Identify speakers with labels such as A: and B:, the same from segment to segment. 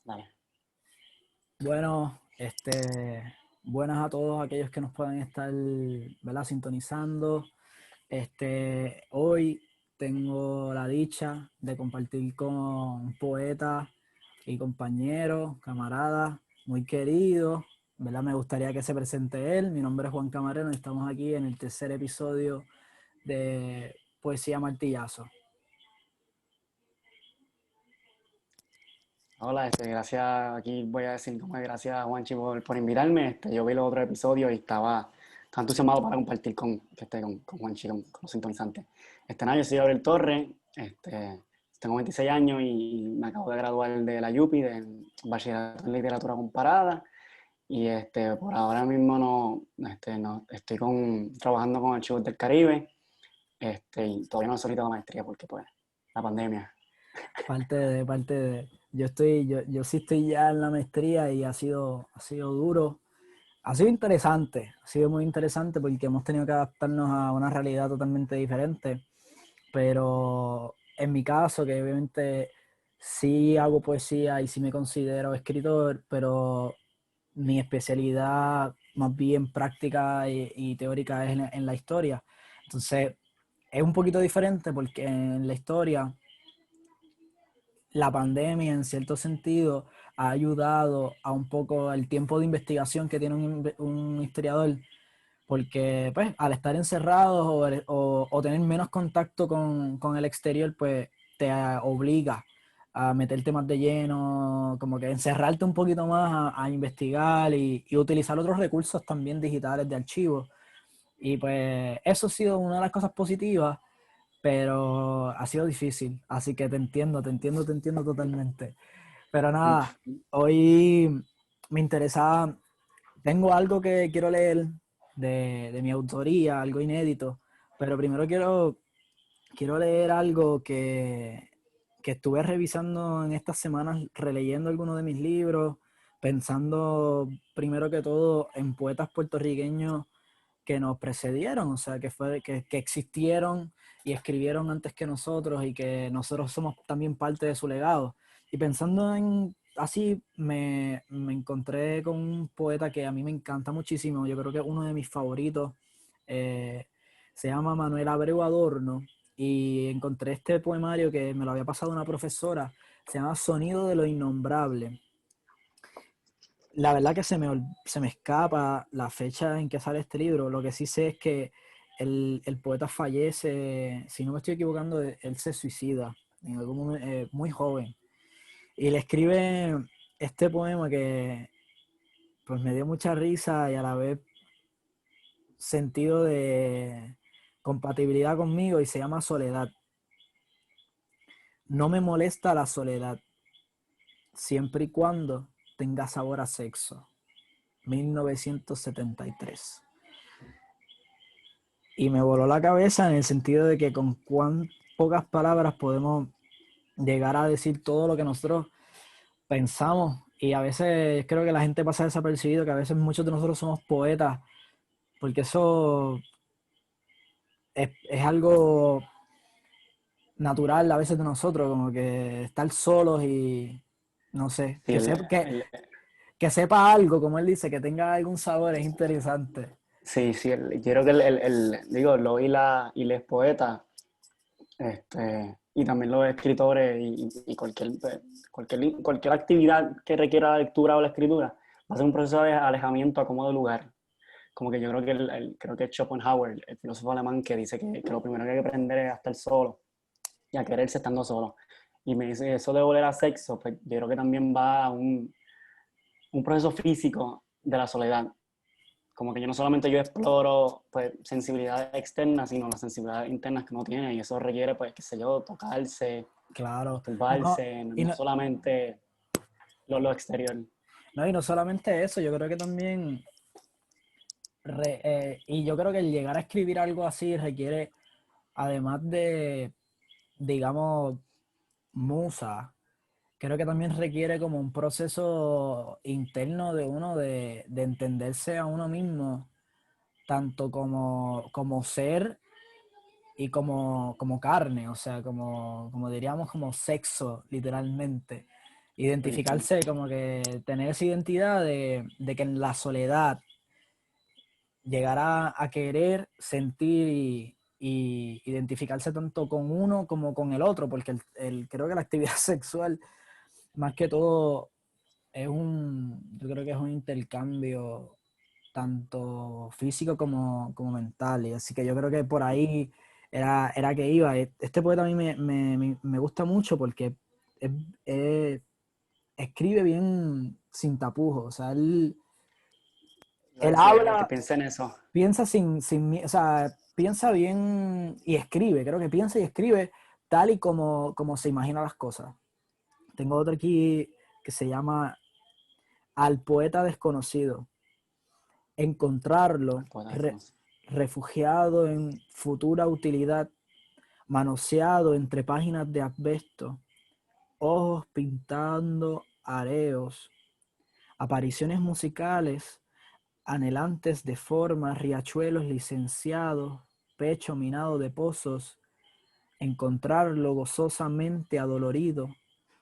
A: Dale.
B: Bueno, buenas a todos aquellos que nos puedan estar, ¿verdad?, sintonizando. Hoy tengo la dicha de compartir con un poeta y compañero, camarada, muy querido, ¿verdad? Me gustaría que se presente él. Mi nombre es Juan Camareno y estamos aquí en el tercer episodio de Poesía Martillazo.
A: Hola, gracias, aquí voy a decir como que gracias a Juanchi por invitarme. Yo vi los otros episodios y estaba entusiasmado para compartir con Juanchi, con los sintonizantes. Nada, yo soy Gabriel Torres, tengo 26 años y me acabo de graduar de la UPI, de Bachillerato en Literatura Comparada. Y por ahora mismo no estoy trabajando con Archivos del Caribe, y todavía no he solicitado maestría porque pues la pandemia.
B: Yo sí estoy ya en la maestría y ha sido duro. Ha sido interesante, ha sido muy interesante porque hemos tenido que adaptarnos a una realidad totalmente diferente, pero en mi caso, que obviamente sí hago poesía y sí me considero escritor, pero mi especialidad más bien práctica y teórica es en la historia. Entonces, es un poquito diferente porque en la historia la pandemia en cierto sentido ha ayudado a un poco el tiempo de investigación que tiene un historiador, porque pues al estar encerrados o tener menos contacto con el exterior, pues te obliga a meterte más de lleno, como que encerrarte un poquito más a investigar y utilizar otros recursos también digitales de archivos. Y pues eso ha sido una de las cosas positivas, pero ha sido difícil, así que te entiendo totalmente. Pero nada, hoy me interesaba, tengo algo que quiero leer de mi autoría, algo inédito, pero primero quiero leer algo que estuve revisando en estas semanas, releyendo algunos de mis libros, pensando primero que todo en poetas puertorriqueños que nos precedieron, o sea, que existieron y escribieron antes que nosotros y que nosotros somos también parte de su legado. Y pensando en así, me encontré con un poeta que a mí me encanta muchísimo, yo creo que es uno de mis favoritos, eh, se llama Manuel Abreu Adorno, y encontré este poemario que me lo había pasado una profesora, se llama Sonido de lo Innombrable. La verdad que se me escapa la fecha en que sale este libro. Lo que sí sé es que el poeta fallece, si no me estoy equivocando, él se suicida en algún momento, muy joven. Y le escribe este poema que pues me dio mucha risa y a la vez sentido de compatibilidad conmigo y se llama Soledad. No me molesta la soledad, siempre y cuando tenga sabor a sexo. 1973. Y me voló la cabeza en el sentido de que con cuán pocas palabras podemos llegar a decir todo lo que nosotros pensamos. Y a veces creo que la gente pasa desapercibido, que a veces muchos de nosotros somos poetas, porque eso es algo natural a veces de nosotros, como que estar solos y no sé,
A: Sí,
B: que sepa algo, como él dice, que tenga algún sabor, es interesante.
A: yo creo que digo, y les poetas, y también los escritores y cualquier actividad que requiera la lectura o la escritura, va a ser un proceso de alejamiento a cómodo lugar. Como que yo creo que creo que es Schopenhauer, el filósofo alemán, que dice que lo primero que hay que aprender es a estar solo y a quererse estando solo. Y me dice eso de volver a sexo, pues yo creo que también va a un proceso físico de la soledad. Como que yo no solamente yo exploro pues sensibilidades externas, sino las sensibilidades internas que uno tiene, y eso requiere, pues, qué sé yo, tocarse,
B: Claro. No,
A: masturbarse,
B: y
A: no
B: no,
A: solamente lo exterior.
B: no, y no solamente eso, yo creo que también y yo creo que el llegar a escribir algo así requiere, además de, digamos, musa, creo que también requiere como un proceso interno de uno de entenderse a uno mismo, tanto como ser y como carne, o sea, como diríamos, como sexo, literalmente. Identificarse, como que tener esa identidad de que en la soledad llegar a querer, sentir y identificarse tanto con uno como con el otro, porque creo que la actividad sexual, más que todo, yo creo que es un intercambio tanto físico como mental, y así que yo creo que por ahí era que iba. Este poeta a mí me gusta mucho porque es- es- escribe bien sin tapujos, o sea, él
A: Sí, que
B: habla,
A: piense en eso.
B: piensa o sea, piensa bien y escribe, creo que piensa y escribe tal y como se imagina las cosas. Tengo otro aquí que se llama Al poeta desconocido. Encontrarlo,
A: Poeta desconocido.
B: refugiado en futura utilidad, manoseado entre páginas de asbesto, ojos pintando areos, apariciones musicales, anhelantes de formas, riachuelos licenciados, pecho minado de pozos, encontrarlo gozosamente adolorido,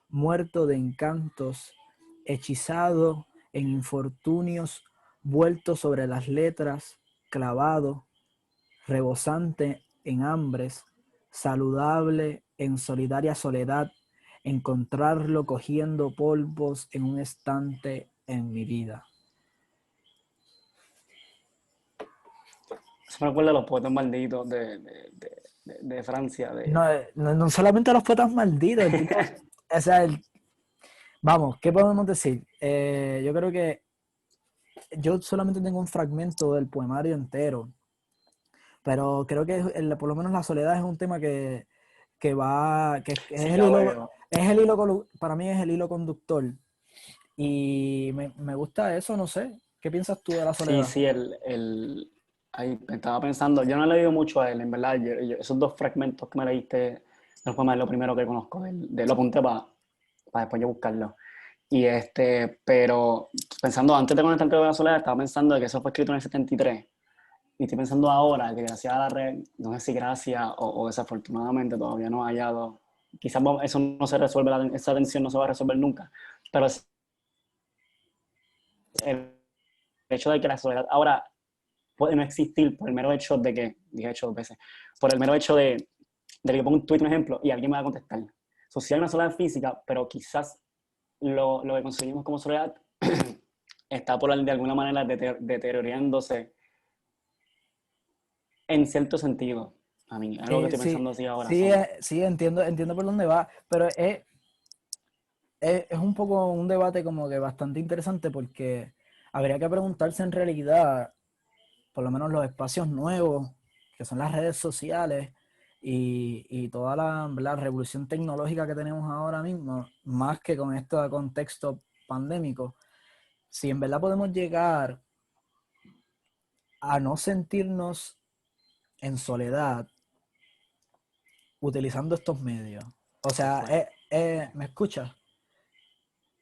B: muerto de encantos, hechizado en infortunios, vuelto sobre las letras, clavado, rebosante en hambres, saludable en solidaria soledad, encontrarlo cogiendo polvos en un estante en mi vida.
A: Eso me recuerda a los poetas malditos de Francia.
B: No solamente los poetas malditos, el tipo, o sea, vamos, ¿qué podemos decir? Yo creo que yo solamente tengo un fragmento del poemario entero, pero creo que por lo menos la soledad es un tema que es
A: Sí,
B: el
A: ya
B: hilo,
A: veo.
B: para mí es el hilo conductor. Y me gusta eso, no sé. ¿Qué piensas tú de la
A: Sí,
B: soledad?
A: sí, ahí estaba pensando, yo no he leído mucho a él, en verdad, esos dos fragmentos que me leíste, de los poemas es lo primero que conozco, de lo apunté para después yo buscarlo. Pero pensando, antes de conectar con la soledad, estaba pensando de que eso fue escrito en el 73, y estoy pensando ahora que gracias a la red, no sé si gracias o desafortunadamente todavía no ha hallado, quizás eso no se resuelve, esa tensión no se va a resolver nunca, pero el hecho de que la soledad ahora puede no existir por el mero hecho de que, dije hecho dos veces, por el mero hecho de que pongo un tweet, un ejemplo, y alguien me va a contestar. So, sí hay una soledad física, pero quizás lo que conseguimos como soledad está de alguna manera deteriorándose en cierto sentido. A mí, es algo que
B: Sí,
A: estoy
B: sí,
A: pensando así ahora.
B: sí, sí, entiendo por dónde va, pero es un poco un debate como que bastante interesante porque habría que preguntarse en realidad, por lo menos los espacios nuevos, que son las redes sociales y toda la revolución tecnológica que tenemos ahora mismo, más que con este contexto pandémico, si en verdad podemos llegar a no sentirnos en soledad utilizando estos medios. O
A: Se
B: sea,
A: fue.
B: ¿me escuchas?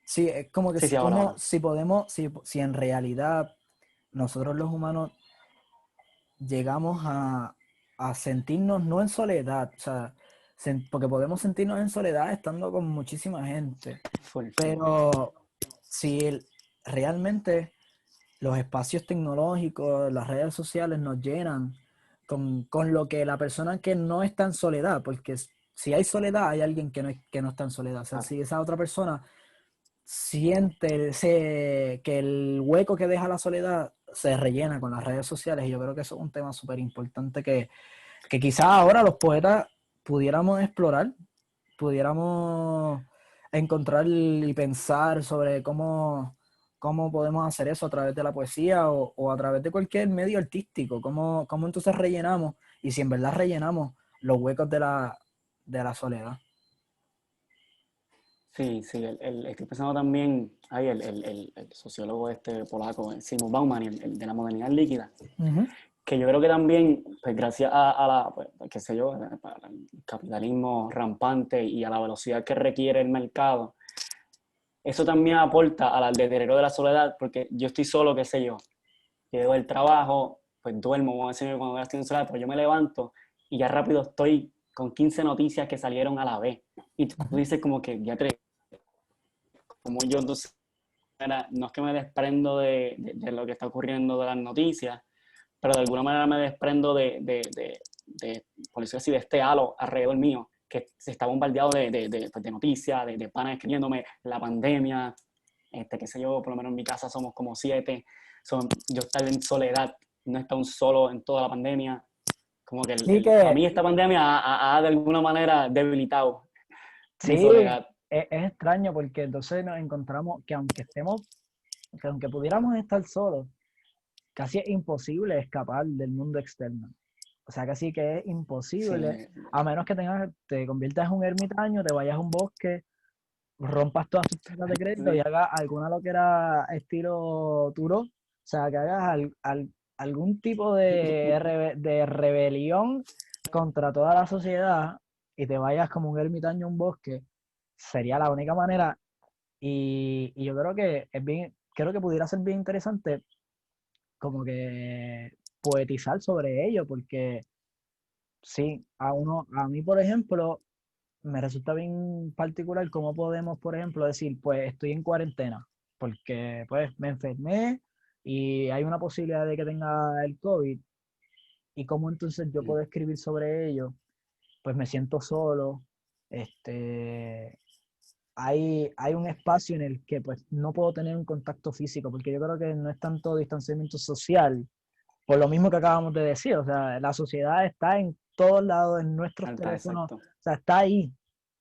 B: Sí, es como que
A: Sí, sí, ahora, ahora.
B: si en realidad nosotros los humanos llegamos a sentirnos no en soledad, o sea, porque podemos sentirnos en soledad estando con muchísima gente,
A: Full, full.
B: pero si realmente los espacios tecnológicos, las redes sociales nos llenan con lo que la persona que no está en soledad, porque si hay soledad, hay alguien que no está en soledad. O sea,
A: Claro.
B: si esa otra persona siente que el hueco que deja la soledad se rellena con las redes sociales, y yo creo que eso es un tema súper importante que quizás ahora los poetas pudiéramos explorar, pudiéramos encontrar y pensar sobre cómo podemos hacer eso a través de la poesía o a través de cualquier medio artístico, cómo entonces rellenamos y si en verdad rellenamos los huecos de la soledad.
A: Sí, sí, estoy pensando también, ahí el sociólogo polaco, Simon Bauman, el de la modernidad líquida,
B: Ujú.
A: que yo creo que también, pues gracias pues, qué sé yo, al capitalismo rampante y a la velocidad que requiere el mercado, eso también aporta al deterioro de la soledad, porque yo estoy solo, qué sé yo, llego del trabajo, pues duermo, vamos a decir cuando estoy en soledad, pero yo me levanto y ya rápido estoy con 15 noticias que salieron a la vez. Y tú
B: Ujú.
A: dices como que ya te como yo entonces, no es que me desprendo de lo que está ocurriendo de las noticias, pero de alguna manera me desprendo por decirlo así, de este halo alrededor mío, que se está bombardeado pues, de noticias, de panas escribiéndome la pandemia, qué sé yo, por lo menos en mi casa somos como 7, yo estar en soledad, no he estado solo en toda la pandemia, como que
B: Sí
A: para
B: que,
A: mí esta pandemia ha de alguna manera debilitado mi
B: sí,
A: soledad.
B: es extraño porque entonces nos encontramos que aunque pudiéramos estar solos, casi es imposible escapar del mundo externo. O sea, casi que es
A: Sí,
B: imposible, a menos que te conviertas en un ermitaño, te vayas a un bosque, rompas todas tus tarjetas de crédito y
A: sí,
B: hagas alguna lo que era estilo Turo, o sea, que hagas algún tipo de rebelión contra toda la sociedad y te vayas como un ermitaño a un bosque, sería la única manera. Y yo creo que creo que pudiera ser bien interesante como que poetizar sobre ello, porque sí, a mí, por ejemplo, me resulta bien particular cómo podemos, por ejemplo, decir, pues estoy en cuarentena, porque pues me enfermé y hay una posibilidad de que tenga el COVID, y cómo entonces yo puedo escribir sobre ello, pues me siento solo, este, hay un espacio en el que pues no puedo tener un contacto físico, porque yo creo que no es tanto distanciamiento social, por lo mismo que acabamos de decir, o sea, la sociedad está en todos lados, en nuestros teléfonos,
A: exacto.
B: o sea, está ahí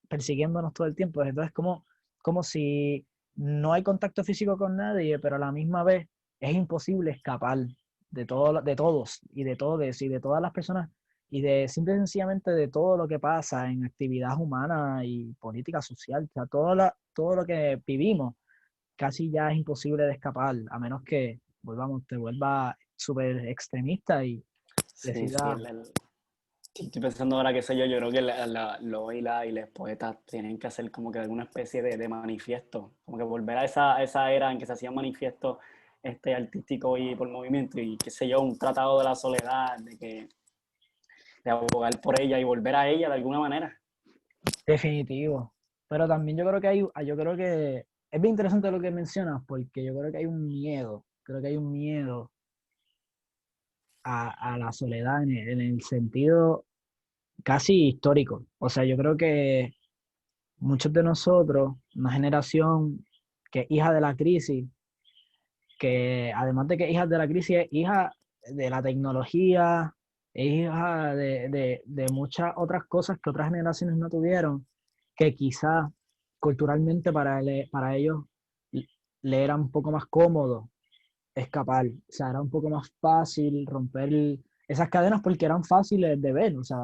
B: persiguiéndonos todo el tiempo. Entonces, como si no hay contacto físico con nadie, pero a la misma vez es imposible escapar de todos y de todos y de todas las personas y de simple y sencillamente de todo lo que pasa en actividad humana y política social. O sea, todo lo que vivimos casi ya es imposible de escapar, a menos que te vuelva súper extremista y
A: Sí, sí,
B: decida.
A: estoy pensando ahora, qué sé yo, yo creo que los y los poetas tienen que hacer como que alguna especie de manifiesto, como que volver a esa era en que se hacían manifiestos artísticos y por movimiento, y qué sé yo, un tratado de la soledad, de abogar por ella y volver a ella de alguna manera.
B: Definitivo. Pero también yo creo que es bien interesante lo que mencionas, porque yo creo que hay un miedo, creo que hay un miedo a la soledad en el sentido casi histórico. O sea, yo creo que muchos de nosotros, una generación que es hija de la crisis, que además de que es hija de la crisis, es hija de la tecnología, es hija de muchas otras cosas que otras generaciones no tuvieron, que quizás culturalmente para ellos le era un poco más cómodo escapar, o sea, era un poco más fácil romper esas cadenas porque eran fáciles de ver, o sea,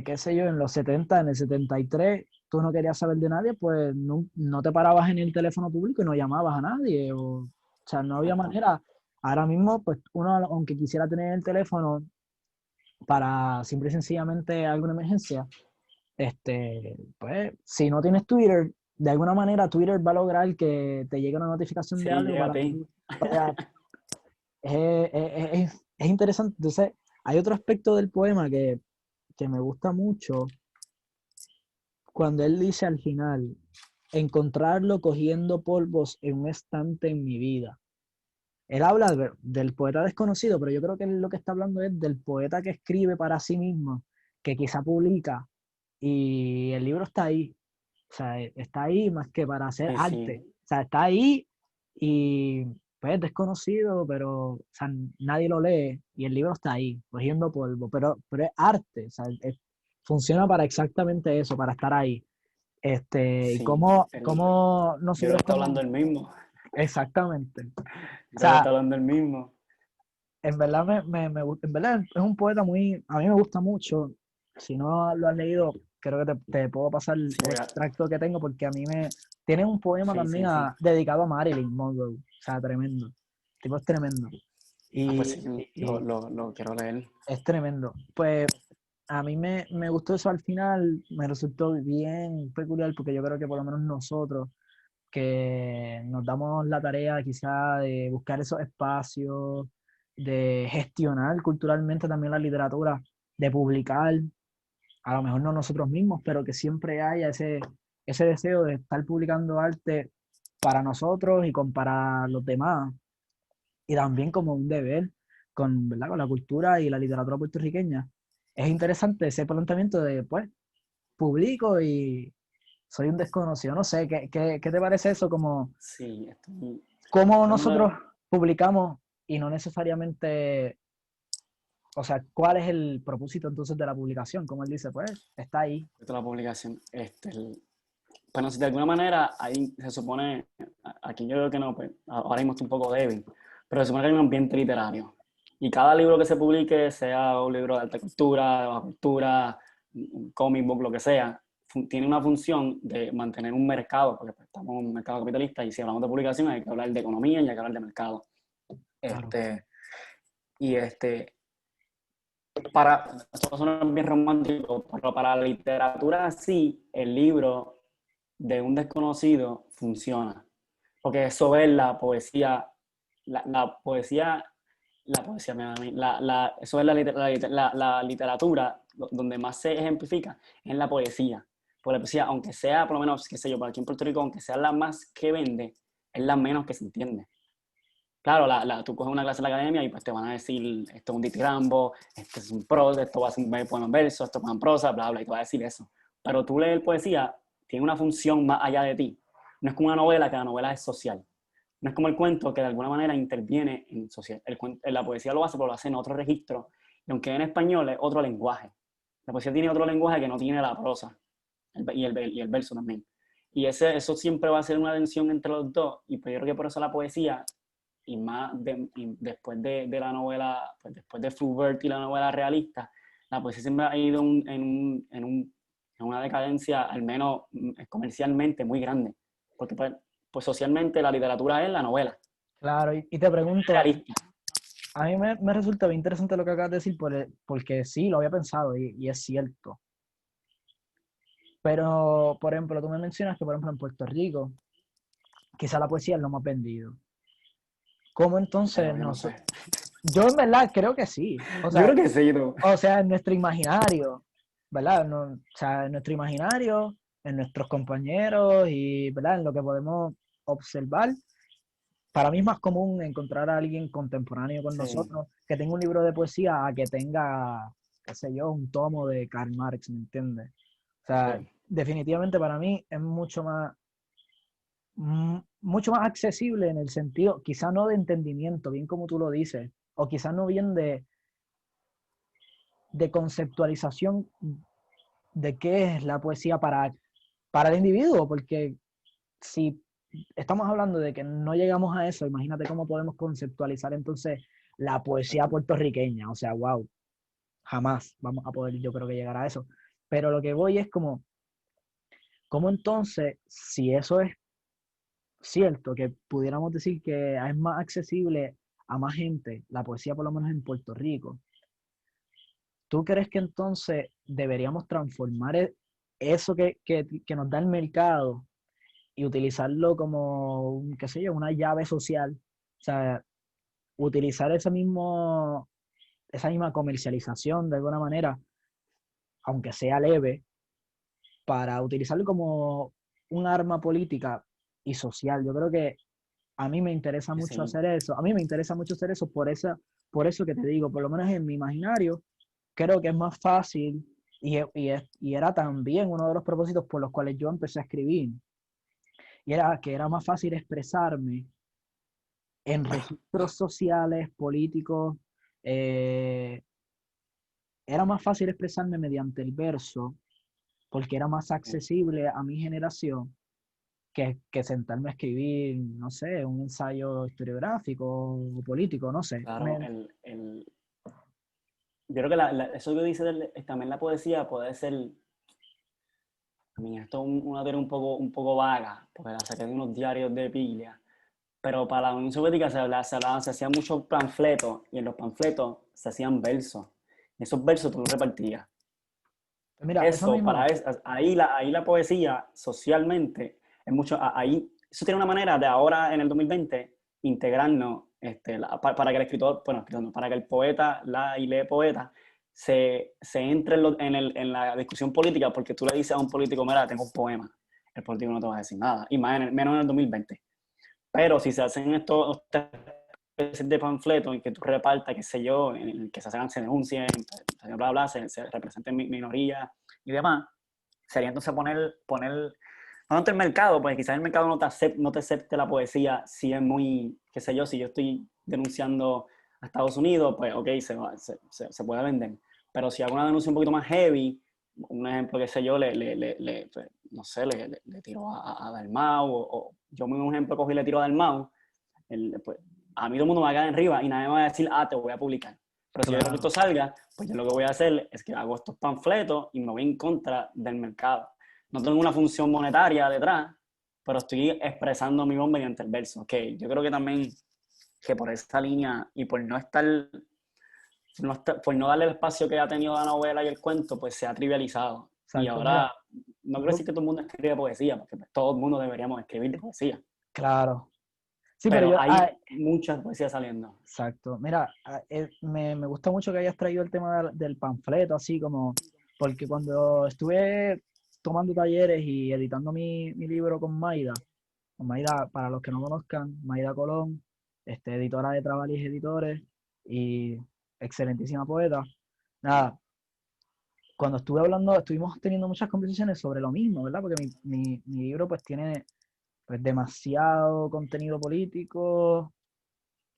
B: qué sé yo, en los 70 en el 73 tú no querías saber de nadie, pues no te parabas en el teléfono público y no llamabas a nadie, o sea, no había
A: Exacto.
B: manera. Ahora mismo, pues uno, aunque quisiera tener el teléfono para simple y sencillamente alguna emergencia, pues si no tienes Twitter, de alguna manera Twitter va a lograr que te llegue una notificación de
A: Sí,
B: algo
A: llega a
B: para que
A: ti.
B: tú vayas. Es interesante. Entonces, hay otro aspecto del poema que me gusta mucho cuando él dice al final, encontrarlo cogiendo polvos en un estante en mi vida. Él habla del poeta desconocido, pero yo creo que él lo que está hablando es del poeta que escribe para sí mismo, que quizá publica, y el libro está ahí. O sea, está ahí más que para hacer
A: Sí,
B: arte.
A: sí,
B: O sea, está ahí y pues es desconocido, pero o sea, nadie lo lee y el libro está ahí, cogiendo polvo, pero es arte. O sea, funciona para exactamente eso, para estar ahí. Y
A: sí.
B: cómo
A: Yo creo
B: nosotros
A: que está
B: estamos.
A: hablando el mismo.
B: Exactamente.
A: Yo
B: O
A: creo que
B: sea,
A: está hablando el mismo.
B: en verdad me gusta, en verdad es un poeta a mí me gusta mucho. Si no lo has leído, creo que te puedo pasar el
A: Sí,
B: extracto que tengo porque tiene un poema
A: sí,
B: también
A: sí, sí.
B: dedicado a Marilyn Monroe. O sea, tremendo. El tipo es tremendo.
A: Ah, pues
B: Y,
A: sí,
B: y
A: lo quiero leer.
B: es tremendo. Pues a mí me gustó eso al final, me resultó bien peculiar porque yo creo que por lo menos nosotros que nos damos la tarea quizá de buscar esos espacios, de gestionar culturalmente también la literatura, de publicar, a lo mejor no nosotros mismos, pero que siempre haya ese deseo de estar publicando arte para nosotros y para los demás, y también como un deber con, ¿verdad? Con la cultura y la literatura puertorriqueña. Es interesante ese planteamiento de, pues, publico y soy un desconocido. No sé, ¿qué te parece eso? Como,
A: Sí,
B: cómo
A: esto es uno
B: nosotros publicamos y no necesariamente, o sea, ¿cuál es el propósito entonces de la publicación? Como él dice, pues, está ahí.
A: de la publicación. Bueno, si de alguna manera ahí se supone, aquí yo creo que no, pues ahora mismo estoy un poco débil, pero se supone que hay un ambiente literario. Y cada libro que se publique, sea un libro de alta cultura, de baja cultura, un comic book, lo que sea, tiene una función de mantener un mercado, porque pues, estamos en un mercado capitalista y si hablamos de publicación hay que hablar de economía y hay que hablar de mercado.
B: Claro.
A: Este, y para, esto suena bien romántico, pero para la literatura sí, el libro de un desconocido funciona. Porque eso es la poesía, la poesía, la poesía, eso es la literatura donde más se ejemplifica en la poesía. Por la poesía, aunque sea, por lo menos, qué sé yo, para aquí en Puerto Rico, aunque sea la más que vende, es la menos que se entiende. Claro, tú coges una clase en la academia y pues te van a decir, esto es un ditirambo, esto es un prosa, esto va a ser un poema en verso, esto es en prosa, bla, bla, y te va a decir eso. Pero tú leer poesía, tiene una función más allá de ti. No es como una novela, que la novela es social. No es como el cuento, que de alguna manera interviene en social. La poesía lo hace, pero lo hace en otro registro. Y aunque en español es otro lenguaje. La poesía tiene otro lenguaje que no tiene la prosa y el verso también. Y eso siempre va a ser una tensión entre los dos. Y pues yo creo que por eso la poesía y más y después de la novela, pues después de Flaubert y la novela realista, la poesía siempre ha ido en una decadencia, al menos comercialmente, muy grande. Porque pues socialmente la literatura es la novela
B: Claro, y te pregunto,
A: realista.
B: a mí me resulta bien interesante lo que acabas de decir porque sí, lo había pensado y es cierto. Pero, por ejemplo, tú me mencionas que, por ejemplo, en Puerto Rico, quizá la poesía es lo más vendido. ¿Cómo entonces
A: Pero yo no sé.
B: Yo en verdad creo que sí.
A: Yo creo que sí, tú.
B: O sea, en nuestro imaginario, ¿verdad? No, o sea, en nuestro imaginario, en nuestros compañeros y, ¿verdad? En lo que podemos observar, para mí es más común encontrar a alguien contemporáneo con
A: Sí,
B: nosotros que tenga un libro de poesía a que tenga, qué sé yo, un tomo de Karl Marx, ¿me entiendes? O sea,
A: sí,
B: definitivamente para mí es mucho más accesible en el sentido, quizá no de entendimiento, bien como tú lo dices, o quizá no bien de conceptualización de qué es la poesía para el individuo, porque si estamos hablando de que no llegamos a eso, imagínate cómo podemos conceptualizar entonces la poesía
A: exacto.
B: puertorriqueña, o sea, wow, jamás vamos a poder yo creo que llegar a eso. Pero lo que voy es como entonces, si eso es cierto, que pudiéramos decir que es más accesible a más gente, la poesía por lo menos en Puerto Rico, ¿tú crees que entonces deberíamos transformar eso que nos da el mercado y utilizarlo como, qué sé yo, una llave social? O sea, utilizar esa misma comercialización de alguna manera, aunque sea leve, para utilizarlo como un arma política y social. Yo creo que a mí me interesa mucho
A: Sí,
B: hacer eso. A mí me interesa mucho hacer eso por eso que te digo, por lo menos en mi imaginario, creo que es más fácil y era también uno de los propósitos por los cuales yo empecé a escribir. Y era que era más fácil expresarme en registros sociales, políticos. eh, Era más fácil expresarme mediante el verso porque era más
A: sí.
B: accesible a mi generación que sentarme a escribir, no sé, un ensayo historiográfico o político, no sé.
A: Claro, yo creo que eso que dice también la poesía puede ser, a mí esto es una teoría un poco vaga, porque la saqué de unos diarios de Piglia, pero para la Unión Soviética se hacían muchos panfletos, y en los panfletos se hacían versos, y esos versos tú los repartías.
B: Mira, eso
A: Eso,
B: mismo,
A: ahí la poesía socialmente es mucho, ahí, eso tiene una manera de ahora en el 2020 integrarnos, para que el escritor, bueno, escritor no, para que el poeta, y lee poeta, se entre en la discusión política, porque tú le dices a un político, mira, tengo un poema. el político no te va a decir nada, y más menos en el 2020. Pero si se hacen estos especies de panfletos en que tú repartas, qué sé yo, en el que se denuncien, bla, bla, bla, se representen minorías y demás, sería entonces poner no tanto el mercado, porque quizás el mercado no te acepte la poesía si es muy, qué sé yo, si yo estoy denunciando a Estados Unidos, pues ok, se puede vender. Pero si hago una denuncia un poquito más heavy, un ejemplo, qué sé yo, pues, no sé, le tiro a Dalmau, o yo mismo un ejemplo cogí y le tiro a Dalmau, pues, a mí todo el mundo me va a caer arriba y nadie me va a decir, te voy a publicar. Pero si yo quiero que esto salga, pues yo lo que voy a hacer es que hago estos panfletos y me voy en contra del mercado. No tengo una función monetaria detrás, pero estoy expresando mi voz mediante el verso. Okay, yo creo que también que por esa línea y por por no darle el espacio que ha tenido la novela y el cuento, pues se ha trivializado. Y
B: Exacto, mira,
A: ahora, no quiero
B: yo,
A: decir que todo el mundo escribe poesía, porque pues, todo el mundo deberíamos escribir poesía,
B: claro. Sí, pero
A: pero
B: yo,
A: hay muchas poesías saliendo.
B: exacto. Mira, me gusta mucho que hayas traído el tema del panfleto, así como, porque cuando estuve tomando talleres y editando mi libro con Maida, para los que no conozcan, Maida Colón, editora de Trabalis Editores y excelentísima poeta. Nada, cuando estuve hablando, estuvimos teniendo muchas conversaciones sobre lo mismo, ¿verdad? Porque mi libro pues tiene pues, demasiado contenido político,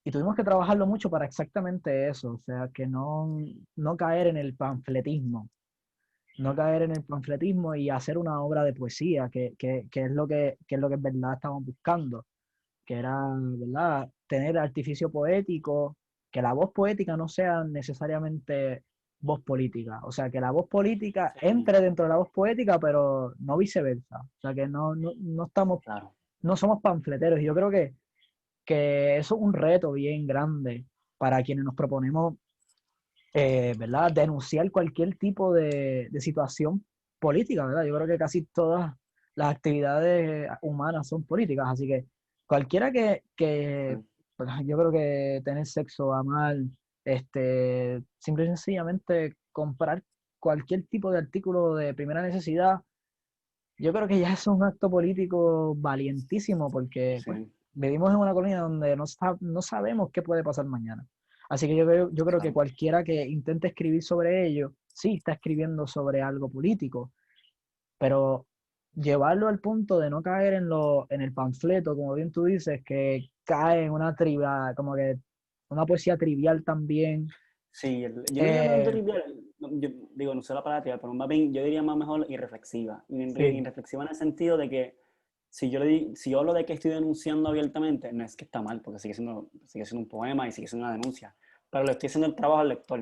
B: y tuvimos que trabajarlo mucho para exactamente eso, o sea, que no caer en el panfletismo, no caer en el panfletismo y hacer una obra de poesía, que es que es lo que en verdad estamos buscando, que era, ¿verdad?, tener artificio poético, que la voz poética no sea necesariamente voz política, o sea, que la voz política
A: Sí,
B: entre dentro de la voz poética, pero no viceversa, o sea, que no estamos,
A: claro.
B: no somos panfleteros, y yo creo que eso es un reto bien grande para quienes nos proponemos, ¿verdad?, denunciar cualquier tipo de situación política, ¿verdad? Yo creo que casi todas las actividades humanas son políticas, así que cualquiera pues, yo creo que tener sexo, amar, simple y sencillamente comprar cualquier tipo de artículo de primera necesidad, yo creo que ya es un acto político valientísimo porque pues,
A: Sí,
B: vivimos en una colonia donde no sabemos qué puede pasar mañana. Así que yo creo que
A: claro.
B: cualquiera que intente escribir sobre ello, sí está escribiendo sobre algo político, pero llevarlo al punto de no caer en el panfleto, como bien tú dices, que cae en una trivia, como que una poesía trivial también.
A: Sí, yo no diría tanto
B: eh,
A: trivial, yo digo, no sé la palabra trivial, pero más bien yo diría más mejor irreflexiva.
B: sí,
A: Irreflexiva en el sentido de que si yo hablo de que estoy denunciando abiertamente, no es que está mal, porque sigue siendo un poema y sigue siendo una denuncia, pero le estoy haciendo el trabajo al lector,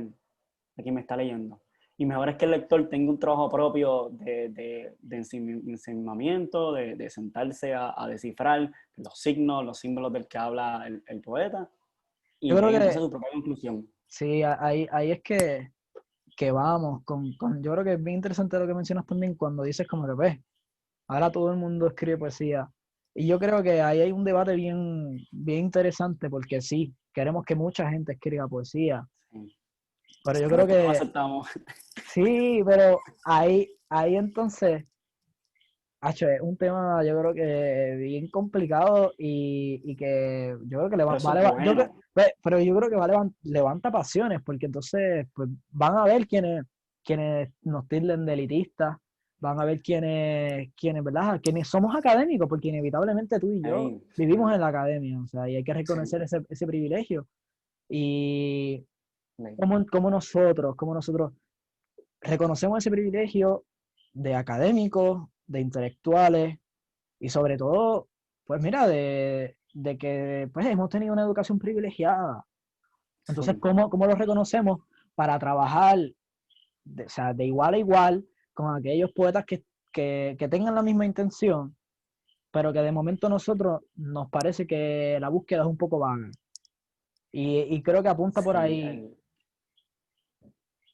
A: a quien me está leyendo. Y mejor es que el lector tenga un trabajo propio de ensimismamiento, de sentarse a descifrar los signos, los símbolos del que habla el poeta,
B: yo
A: y
B: creo
A: llegue entonces
B: que
A: a su propia conclusión.
B: sí, ahí es que vamos, yo creo que es bien interesante lo que mencionas también cuando dices como que, pues, ahora todo el mundo escribe poesía. Y yo creo que ahí hay un debate bien interesante porque sí, queremos que mucha gente escriba poesía,
A: Sí.
B: pero yo
A: Pero
B: creo
A: no todos
B: que
A: aceptamos.
B: sí, pero ahí entonces, es un tema yo creo que bien complicado y que yo creo que
A: Pero eso es bueno.
B: pero yo creo que levanta pasiones porque entonces pues, van a ver quienes nos tilden de elitistas, van a ver ¿verdad? Quienes somos académicos, porque inevitablemente tú y yo
A: Ey,
B: vivimos
A: sí,
B: en la academia, o sea, y hay que reconocer
A: sí,
B: ese privilegio. Y
A: ley.
B: como nosotros reconocemos ese privilegio de académicos, de intelectuales y sobre todo, pues mira, de que pues, hemos tenido una educación privilegiada. Entonces,
A: Full.
B: ¿cómo lo reconocemos para trabajar o sea, de igual a igual con aquellos poetas que tengan la misma intención, pero que de momento nosotros nos parece que la búsqueda es un poco vaga? Y creo que apunta por
A: Sí,
B: ahí.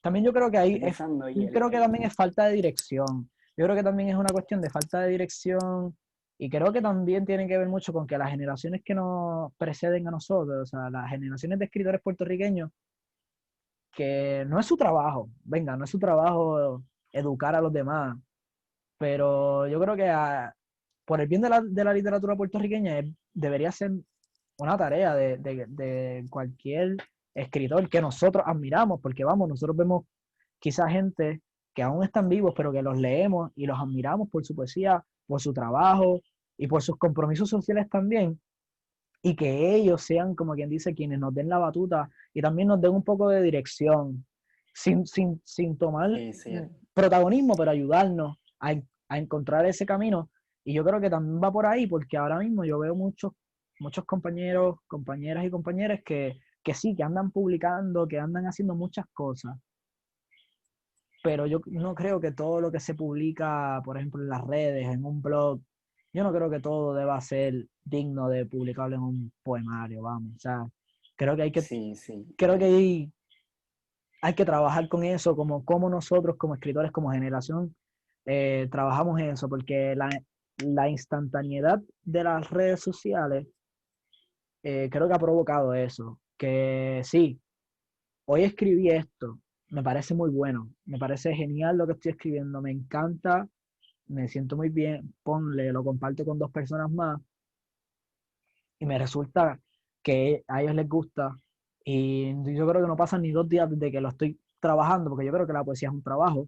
B: También yo creo que
A: estoy pensando y
B: creo que también es falta de dirección. Yo creo que también es una cuestión de falta de dirección y creo que también tiene que ver mucho con que las generaciones que nos preceden a nosotros, o sea, las generaciones de escritores puertorriqueños, que no es su trabajo, venga, no es su trabajo educar a los demás, pero yo creo que por el bien de la literatura puertorriqueña, debería ser una tarea de cualquier escritor que nosotros admiramos, porque vamos, nosotros vemos quizá gente que aún están vivos, pero que los leemos y los admiramos por su poesía, por su trabajo y por sus compromisos sociales también, y que ellos sean, como quien dice, quienes nos den la batuta y también nos den un poco de dirección, sin tomar
A: Sí, sí.
B: protagonismo, pero ayudarnos a encontrar ese camino. Y yo creo que también va por ahí, porque ahora mismo yo veo muchos compañeros, compañeras y compañeros que sí, que andan publicando, que andan haciendo muchas cosas, pero yo no creo que todo lo que se publica, por ejemplo, en las redes, en un blog, yo no creo que todo deba ser digno de publicarlo en un poemario, vamos. O sea, creo que hay que,
A: Sí, sí.
B: creo que hay que trabajar con eso, como nosotros, como escritores, como generación, trabajamos en eso, porque la instantaneidad de las redes sociales creo que ha provocado eso. Que sí, hoy escribí esto, me parece muy bueno, me parece genial lo que estoy escribiendo, me encanta, me siento muy bien, ponle, lo comparto con 2 personas más y me resulta que a ellos les gusta y yo creo que no pasan ni 2 días desde que lo estoy trabajando, porque yo creo que la poesía es un trabajo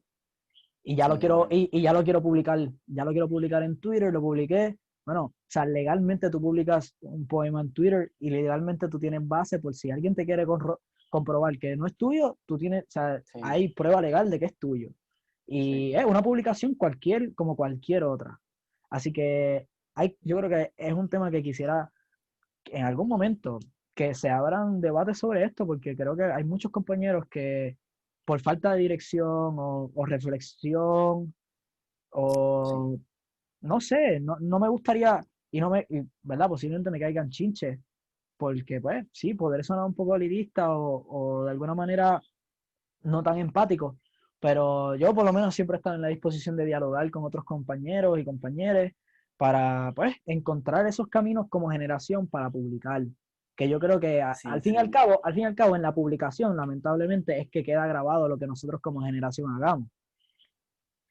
B: y ya lo
A: Sí,
B: quiero, y ya lo quiero publicar, ya lo quiero publicar en Twitter, lo publiqué. Bueno, o sea, legalmente tú publicas un poema en Twitter y legalmente tú tienes base por si alguien te quiere comprobar que no es tuyo, tú tienes, o sea,
A: sí.
B: hay prueba legal de que es tuyo.
A: Sí.
B: Y es una publicación como cualquier otra. Así que yo creo que es un tema que quisiera en algún momento que se abran debates sobre esto, porque creo que hay muchos compañeros que por falta de dirección o reflexión
A: Sí.
B: o no sé, no me gustaría ¿verdad? Posiblemente me caigan chinches, porque pues sí, poder sonar un poco elitista o de alguna manera no tan empático, pero yo por lo menos siempre he estado en la disposición de dialogar con otros compañeros y compañeras para pues encontrar esos caminos como generación para publicar, que yo creo que
A: Sí, sí.
B: al fin y al cabo en la publicación lamentablemente es que queda grabado lo que nosotros como generación hagamos.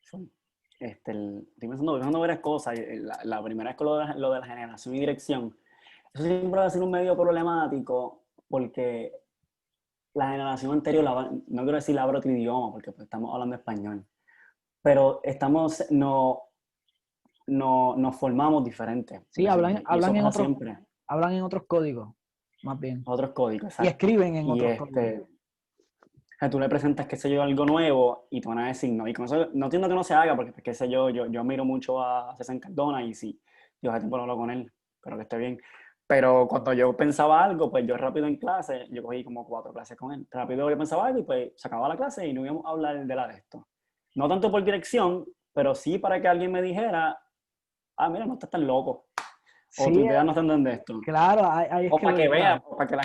A: Sí. Estoy pensando varias cosas. La primera es con lo de la generación y dirección. Eso siempre va a ser un medio problemático porque la generación anterior, no quiero decir habla otro idioma porque pues, estamos hablando español, pero nos formamos diferentes, por
B: Sí,
A: decirlo así. Y eso pasa siempre.
B: hablan en otros códigos, más bien,
A: Otros códigos,
B: y
A: exacto.
B: escriben en
A: Y
B: otros códigos.
A: o sea, tú le presentas, qué sé yo, algo nuevo y te van a decir no. Y con eso no entiendo que no se haga porque, pues, qué sé yo admiro mucho a César Cardona y sí, yo hace tiempo no hablo con él, espero que esté bien. Pero cuando yo pensaba algo, pues yo rápido en clase, yo cogí como 4 clases con él. Rápido yo pensaba algo y pues se acababa la clase y no íbamos a hablar de esto. No tanto por dirección, pero sí para que alguien me dijera, ah, mira, no estás tan loco. O
B: Sí,
A: tus ideas no están de esto.
B: claro, ahí es
A: O
B: que
A: para
B: voy
A: que
B: ya.
A: vea, o para que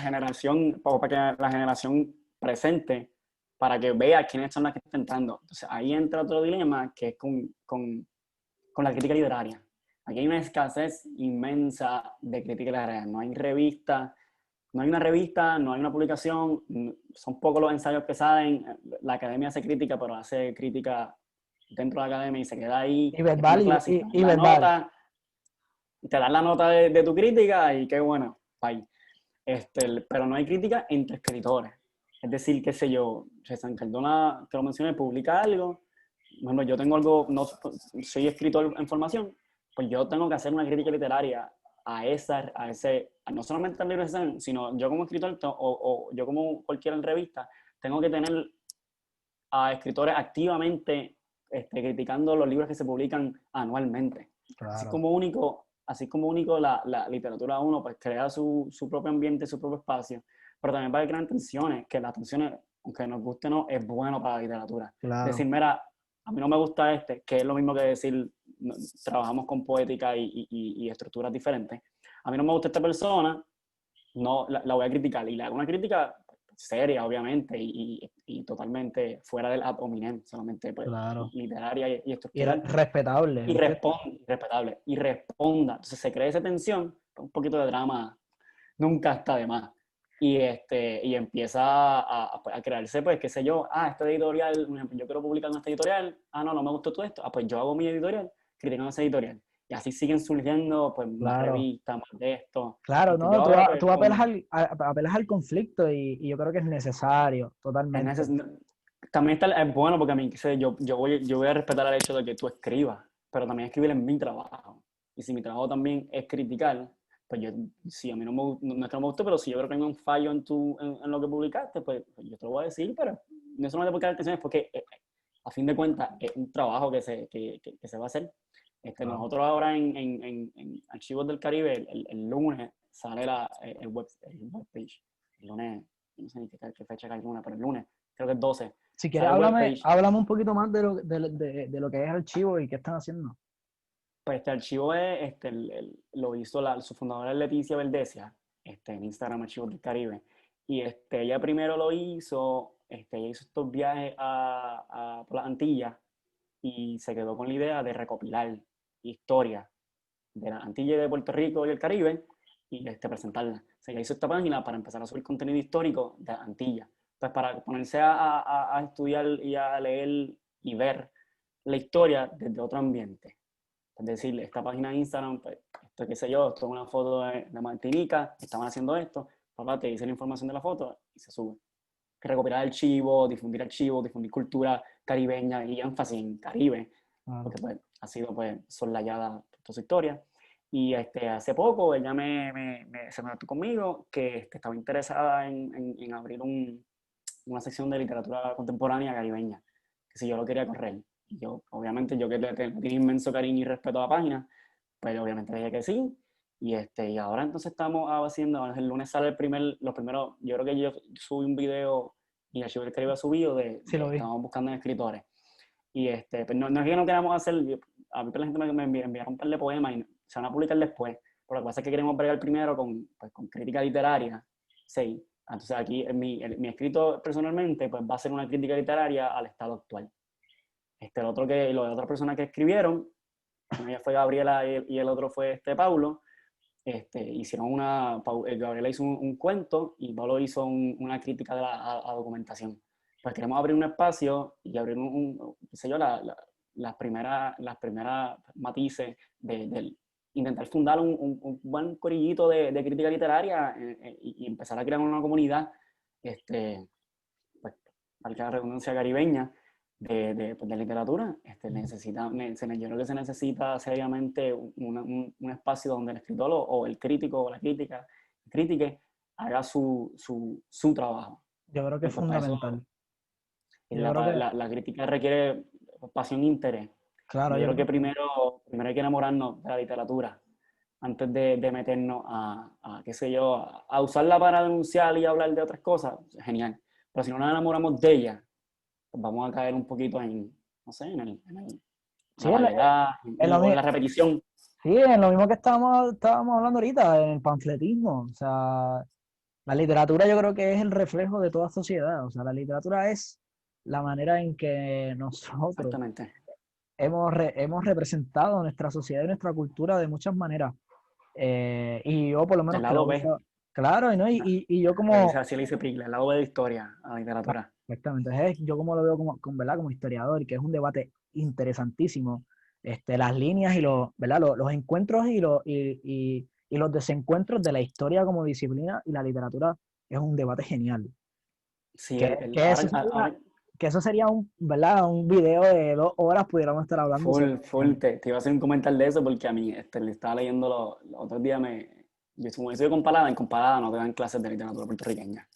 A: la generación presente, para que vea quiénes son las que están entrando. Entonces ahí entra otro dilema que es con la crítica literaria. Aquí hay una escasez inmensa de crítica literaria. No hay revista, no hay una revista, no hay una publicación, son pocos los ensayos que salen. La academia hace crítica, pero hace crítica dentro de la academia y se queda ahí.
B: Y
A: Después
B: verbal
A: una clase y te dan
B: y
A: la
B: verbal.
A: nota, te dan la nota de tu crítica y qué bueno, bye. Pero no hay crítica entre escritores. Es decir, qué sé yo, César Cardona, te lo mencioné, publica algo. Bueno, yo tengo algo, no, soy escritor en formación, pues yo tengo que hacer una crítica literaria no solamente al libro de César, sino yo como escritor o yo como cualquier revista, tengo que tener a escritores activamente criticando los libros que se publican anualmente.
B: Claro.
A: Así como único la literatura uno pues crea su propio ambiente, su propio espacio, pero también va a crear tensiones, que las tensiones, aunque nos guste o no, es bueno para la literatura.
B: Claro.
A: Decir, mira, a mí no me gusta que es lo mismo que decir, trabajamos con poética y estructuras diferentes. A mí no me gusta esta persona, no la voy a criticar y le hago una crítica seria, obviamente, y totalmente fuera del ad hominem, solamente pues,
B: Claro.
A: literaria y
B: Y
A: estructural,
B: respetable.
A: y respetable, y responda. Entonces se crea esa tensión, un poquito de drama nunca está de más. Y empieza a crearse, pues, qué sé yo, este editorial, yo quiero publicar en este editorial, no me gustó todo esto, pues yo hago mi editorial criticando ese editorial. Y así siguen surgiendo pues más
B: Claro.
A: revistas, más de esto.
B: Claro, no,
A: Yo ahora pues
B: tú apelas al conflicto y yo creo que es necesario,
A: es
B: totalmente.
A: también es bueno porque a mí, qué sé, yo voy a respetar el hecho de que tú escribas, pero también escribir es mi trabajo. Y si mi trabajo también es criticar, pues yo, si a mí no es que no me gustó, pero si yo creo que hay un fallo en lo que publicaste, pues yo te lo voy a decir, pero no solamente porque la atención, es porque a fin de cuentas es un trabajo que se va a hacer.
B: Claro.
A: Nosotros ahora en Archivos del Caribe, el lunes sale el web page. El lunes, no sé ni qué fecha cae el lunes, pero el lunes, creo que es 12,
B: Si quieres,
A: sale el web page.
B: háblame un poquito más de lo que es archivo y qué están haciendo.
A: Pues este archivo es, lo hizo su fundadora es Leticia Verdesia, en Instagram Archivos del Caribe. Y ella primero lo hizo, ella hizo estos viajes por las Antillas y se quedó con la idea de recopilar historias de las Antillas de Puerto Rico y el Caribe y presentarla. O sea, ella hizo esta página para empezar a subir contenido histórico de las Antillas. Pues para ponerse a estudiar y a leer y ver la historia desde otro ambiente. Es decir, esta página de Instagram, pues, esto qué sé yo, esto es una foto de Martinica, estaban haciendo esto, papá te dice la información de la foto y se sube. Recopilar archivos, difundir cultura caribeña y énfasis en Caribe,
B: Claro.
A: porque pues ha sido pues soslayada toda su historia. Y hace poco ella se me metió conmigo que estaba interesada en abrir una sección de literatura contemporánea caribeña, que si yo lo quería correr. Y yo, obviamente, yo que le tengo inmenso cariño y respeto a la página, pues obviamente le dije que sí. Y ahora entonces estamos haciendo, el lunes sale los primeros, yo creo que yo subí un video y Archivo del Caribe ha subido
B: Sí, lo vi.
A: estamos buscando escritores. Y pues no es que no queramos hacer, a mí la gente me enviaron un par de poemas y se van a publicar después, pero lo que pasa es que queremos bregar primero con crítica literaria, sí. Entonces aquí mi escrito personalmente pues va a ser una crítica literaria al estado actual. Los de otras personas que escribieron, ella fue Gabriela y el otro fue Paulo, hicieron Gabriela hizo un cuento y Pablo hizo una crítica a documentación. Pues queremos abrir un espacio y abrir qué sé yo, las primeras matices de intentar fundar un buen corillito de crítica literaria y empezar a crear una comunidad, pues, valga la redundancia caribeña, pues, de literatura. Yo creo que se necesita seriamente un espacio donde el escritor o el crítico o la crítica critique, haga su trabajo.
B: Yo creo que
A: Y
B: es
A: pues para eso
B: fundamental. Yo creo que,
A: la crítica requiere pasión e interés.
B: claro,
A: Yo
B: yo
A: creo
B: creo
A: que primero hay que enamorarnos de la literatura antes de meternos qué sé yo, a usarla para denunciar y hablar de otras cosas, genial. Pero si no nos enamoramos de ella, pues vamos a caer un poquito no sé, en la
B: sí,
A: vaguedad
B: en lo,
A: o en
B: mi-
A: la repetición.
B: sí, en lo mismo que estábamos hablando ahorita, en el panfletismo. O sea, la literatura yo creo que es el reflejo de toda sociedad. O sea, la literatura es la manera en que nosotros
A: Exactamente.
B: hemos representado nuestra sociedad y nuestra cultura de muchas maneras. Y yo por lo menos
A: El
B: que lo
A: lado B,
B: uso, claro, ¿no? Y yo como,
A: así le dice Piglia, el lado B de historia a la literatura.
B: exactamente, yo como lo veo ¿verdad? Como historiador, y que es un debate interesantísimo, las líneas y ¿verdad? Los encuentros y los desencuentros de la historia como disciplina y la literatura es un debate genial.
A: Sí,
B: Que eso sería,
A: ahora
B: que eso sería ¿verdad? Un video de 2 horas, pudiéramos estar hablando sobre
A: full, te iba a hacer un comentario de eso porque a mí le estaba leyendo los otros días, yo estuve con Palada no te dan clases de literatura puertorriqueña.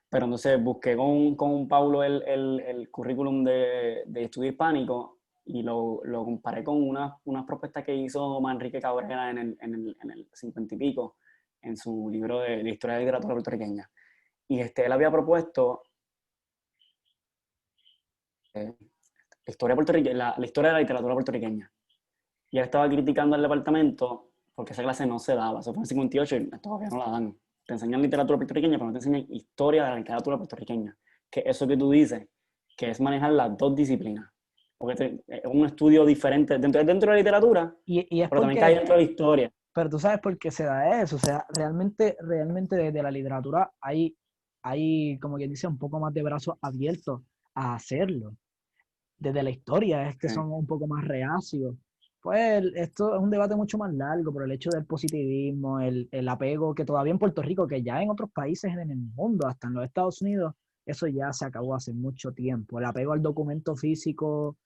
A: Pero entonces busqué con Paulo el currículum de estudio hispánico y lo comparé con unas propuestas que hizo Manrique Cabrera en el 50 y pico, en su libro de historia de literatura puertorriqueña. Y él había propuesto eh, la historia de la literatura puertorriqueña. Y él estaba criticando al departamento porque esa clase no se daba. Eso fue en el 58 y todavía no la dan. Te enseñan literatura puertorriqueña, pero no te enseñan historia de la literatura puertorriqueña. Que eso que tú dices, que es manejar las dos disciplinas. Porque es un estudio diferente dentro de la literatura,
B: y es
A: pero también cae
B: porque,
A: dentro de la historia.
B: pero tú sabes por qué se da eso, o sea, realmente desde la literatura hay, como quien dice, un poco más de brazos abiertos a hacerlo. Desde la historia es que
A: Sí.
B: son un poco más reacios, pues esto es un debate mucho más largo por el hecho del positivismo, el apego que todavía en Puerto Rico, que ya en otros países en el mundo, hasta en los Estados Unidos, eso ya se acabó hace mucho tiempo. El apego al documento físico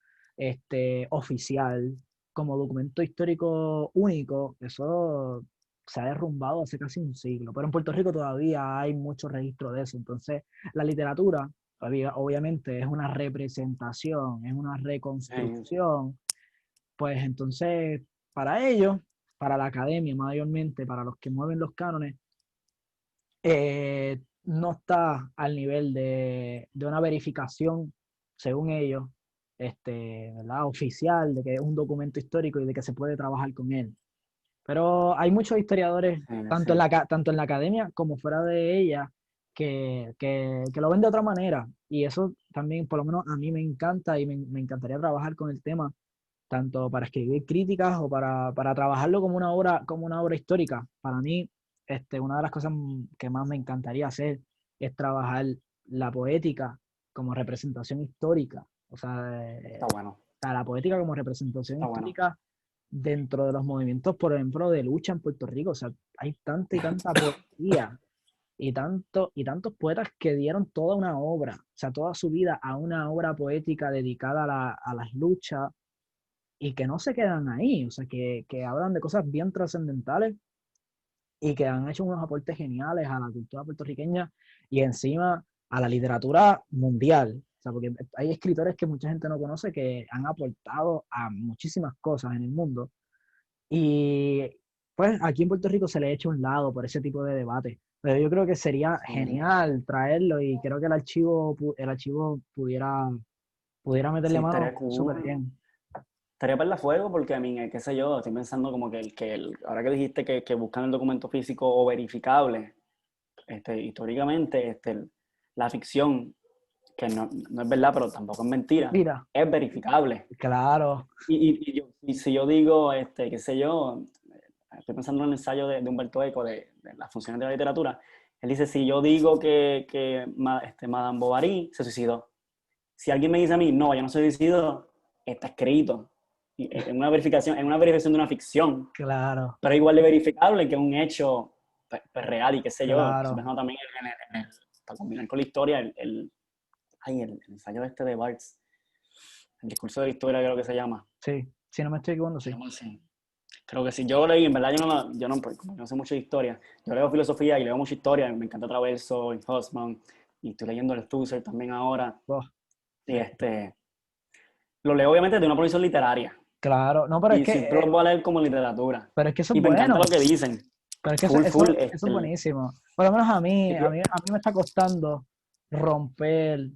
B: oficial como documento histórico único, eso se ha derrumbado hace casi un siglo. Pero en Puerto Rico todavía hay mucho registro de eso. Entonces, la literatura, obviamente, es una representación, es una reconstrucción, pues entonces, para ellos, para la academia mayormente, para los que mueven los cánones, no está al nivel de una verificación, según ellos, ¿verdad? Oficial, de que es un documento histórico y de que se puede trabajar con él. Pero hay muchos historiadores, tanto,
A: Sí.
B: tanto en la academia como fuera de ella, que lo ven de otra manera. Y eso también, por lo menos a mí me encanta y me encantaría trabajar con el tema tanto para escribir críticas o para trabajarlo como una obra histórica. Para mí, una de las cosas que más me encantaría hacer es trabajar la poética como representación histórica. O
A: Está bueno,
B: la poética como representación
A: está bueno.
B: histórica dentro de los movimientos, por ejemplo, de lucha en Puerto Rico. O sea, hay tanta y tanta poesía y tantos poetas que dieron toda una obra, o sea, toda su vida a una obra poética dedicada a las luchas y que no se quedan ahí, o sea, que hablan de cosas bien trascendentales y que han hecho unos aportes geniales a la cultura puertorriqueña y encima a la literatura mundial. O sea, porque hay escritores que mucha gente no conoce que han aportado a muchísimas cosas en el mundo. Y pues aquí en Puerto Rico se le echa un lado por ese tipo de debate. Pero yo creo que sería
A: Sí,
B: genial traerlo y creo que el archivo pudiera meterle
A: sí,
B: mano
A: estaría
B: súper
A: cool.
B: bien.
A: Estaría para el fuego porque a mí, qué sé yo, estoy pensando como ahora que dijiste que buscan el documento físico o verificable, históricamente, la ficción, que no es verdad, pero tampoco es mentira,
B: Mira,
A: es verificable.
B: claro,
A: Y si yo digo, qué sé yo, estoy pensando en el ensayo de Humberto Eco de las funciones de la literatura, él dice, si yo digo que Madame Bovary se suicidó, si alguien me dice a mí, no, yo no soy suicidó, está escrito. En una verificación de una ficción,
B: claro,
A: pero igual de verificable que un hecho pues, real y qué sé yo. Estoy
B: claro.
A: pensando también para combinar con la historia, el ensayo de Barthes, el discurso de la historia creo que se llama.
B: Sí, si no me estoy equivocando,
A: Se
B: sí.
A: llama así. Creo que sí, yo lo leí, en verdad pues, como yo no sé mucho de historia, yo leo filosofía y leo mucha historia, me encanta Traverso y Hobsbawm, y estoy leyendo el Husserl también ahora,
B: Oh,
A: y lo leo obviamente de una posición literaria,
B: claro, no,
A: y siempre lo voy a leer como literatura,
B: pero es que eso es
A: y me encanta lo
B: bueno,
A: que dicen,
B: pero es que
A: full, full,
B: eso es buenísimo. Por lo menos a mí me está costando romper,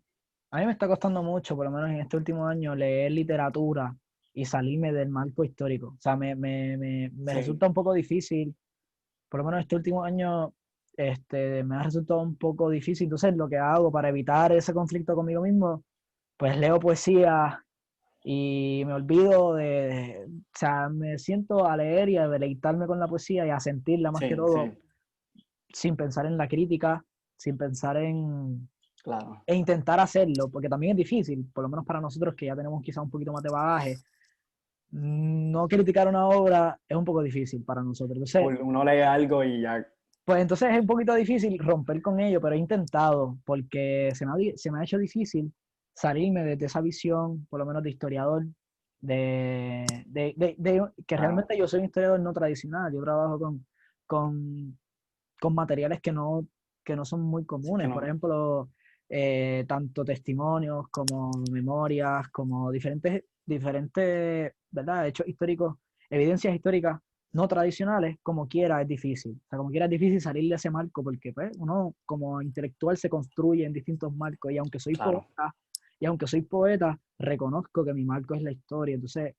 B: a mí me está costando mucho, por lo menos en este último año, leer literatura y salirme del marco histórico. O sea, me
A: sí,
B: resulta un poco difícil, por lo menos este último año, me ha resultado un poco difícil. Entonces, lo que hago para evitar ese conflicto conmigo mismo, pues leo poesía y me olvido o sea, me siento a leer y a deleitarme con la poesía y a sentirla más que
A: sí,
B: todo,
A: sí,
B: sin pensar en la crítica, sin pensar
A: claro,
B: e intentar hacerlo, porque también es difícil, por lo menos para nosotros que ya tenemos quizá un poquito más de bagaje, no criticar una obra es un poco difícil para nosotros. Entonces,
A: full, uno lee algo y ya,
B: pues entonces es un poquito difícil romper con ello, pero he intentado, porque se me ha hecho difícil salirme de esa visión, por lo menos de historiador, que
A: claro,
B: realmente yo soy un historiador no tradicional, yo trabajo con, con materiales que no son muy
A: sí que
B: comunes, por
A: no,
B: ejemplo, tanto testimonios como memorias, como diferentes, ¿verdad? Hechos históricos, evidencias históricas no tradicionales, como quiera es difícil. O sea, como quiera es difícil salir de ese marco porque pues, uno como intelectual se construye en distintos marcos
A: claro,
B: y aunque soy poeta, reconozco que mi marco es la historia. Entonces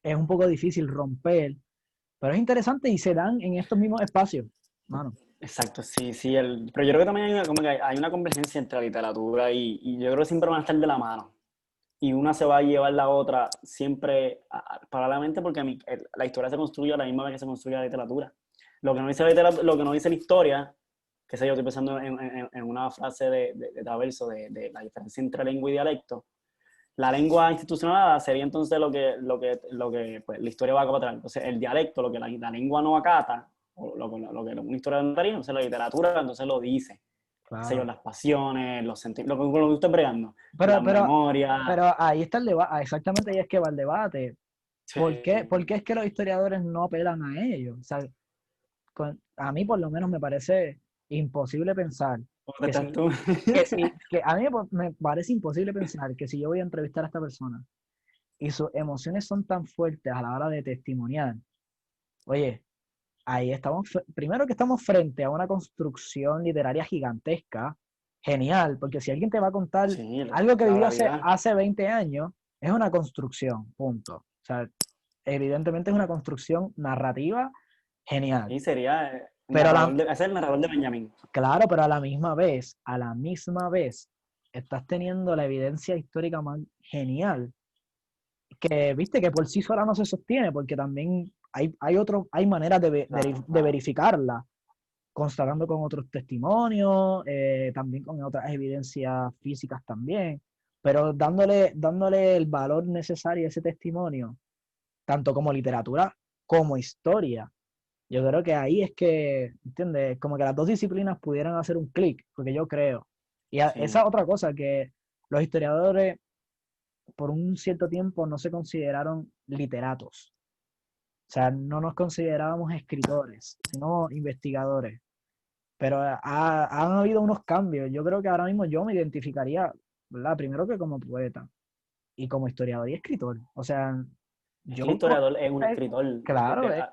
B: es un poco difícil romper, pero es interesante y se dan en estos mismos espacios, mano.
A: exacto, sí, sí, pero yo creo que también como que hay una convergencia entre la literatura y yo creo que siempre van a estar de la mano. Y una se va a llevar la otra siempre paralelamente porque la historia se construye a la misma vez que se construye la literatura. Lo que no dice la historia, que sé yo, estoy pensando en una frase de Traverso de la diferencia entre lengua y dialecto, La lengua institucional sería entonces lo que pues, la historia va a acatar. Entonces, el dialecto, lo que la lengua no acata, o lo que una historia no daría, entonces la literatura entonces lo dice. Qué sé yo,
B: Claro.
A: las pasiones, los sentimientos, lo que usted bregando,
B: Pero,
A: las
B: pero,
A: memorias.
B: pero ahí está el debate, exactamente ahí es que va el debate.
A: Sí,
B: ¿Por qué es que los historiadores no apelan a ello? O sea, a mí por lo menos me parece imposible pensar
A: ¿cómo te
B: que
A: estás
B: si,
A: tú?
B: que a mí me parece imposible pensar que si yo voy a entrevistar a esta persona y sus emociones son tan fuertes a la hora de testimoniar, oye, ahí estamos, primero que estamos frente a una construcción literaria gigantesca, genial, porque si alguien te va a contar
A: Sí,
B: algo que
A: la
B: vivió hace,
A: oralidad.
B: hace 20 años, es una construcción, punto. O sea, evidentemente es una construcción narrativa genial.
A: Sí, sería
B: Pero
A: ese es el narrador de Benjamín.
B: claro, pero a la misma vez, estás teniendo la evidencia histórica más genial, que viste que por sí sola no se sostiene, porque también hay maneras
A: Claro,
B: de
A: claro.
B: verificarla, constatando con otros testimonios, también con otras evidencias físicas también, pero dándole el valor necesario a ese testimonio, tanto como literatura como historia. Yo creo que ahí es que, ¿entiendes? Como que las dos disciplinas pudieran hacer un clic, porque yo creo. Y esa
A: Sí.
B: es otra cosa, que los historiadores por un cierto tiempo no se consideraron literatos. O sea, no nos considerábamos escritores, sino investigadores. Pero han habido unos cambios. Yo creo que ahora mismo yo me identificaría, ¿verdad? Primero que como poeta y como historiador y escritor. O sea,
A: Es
B: yo,
A: que el historiador es un escritor.
B: claro, es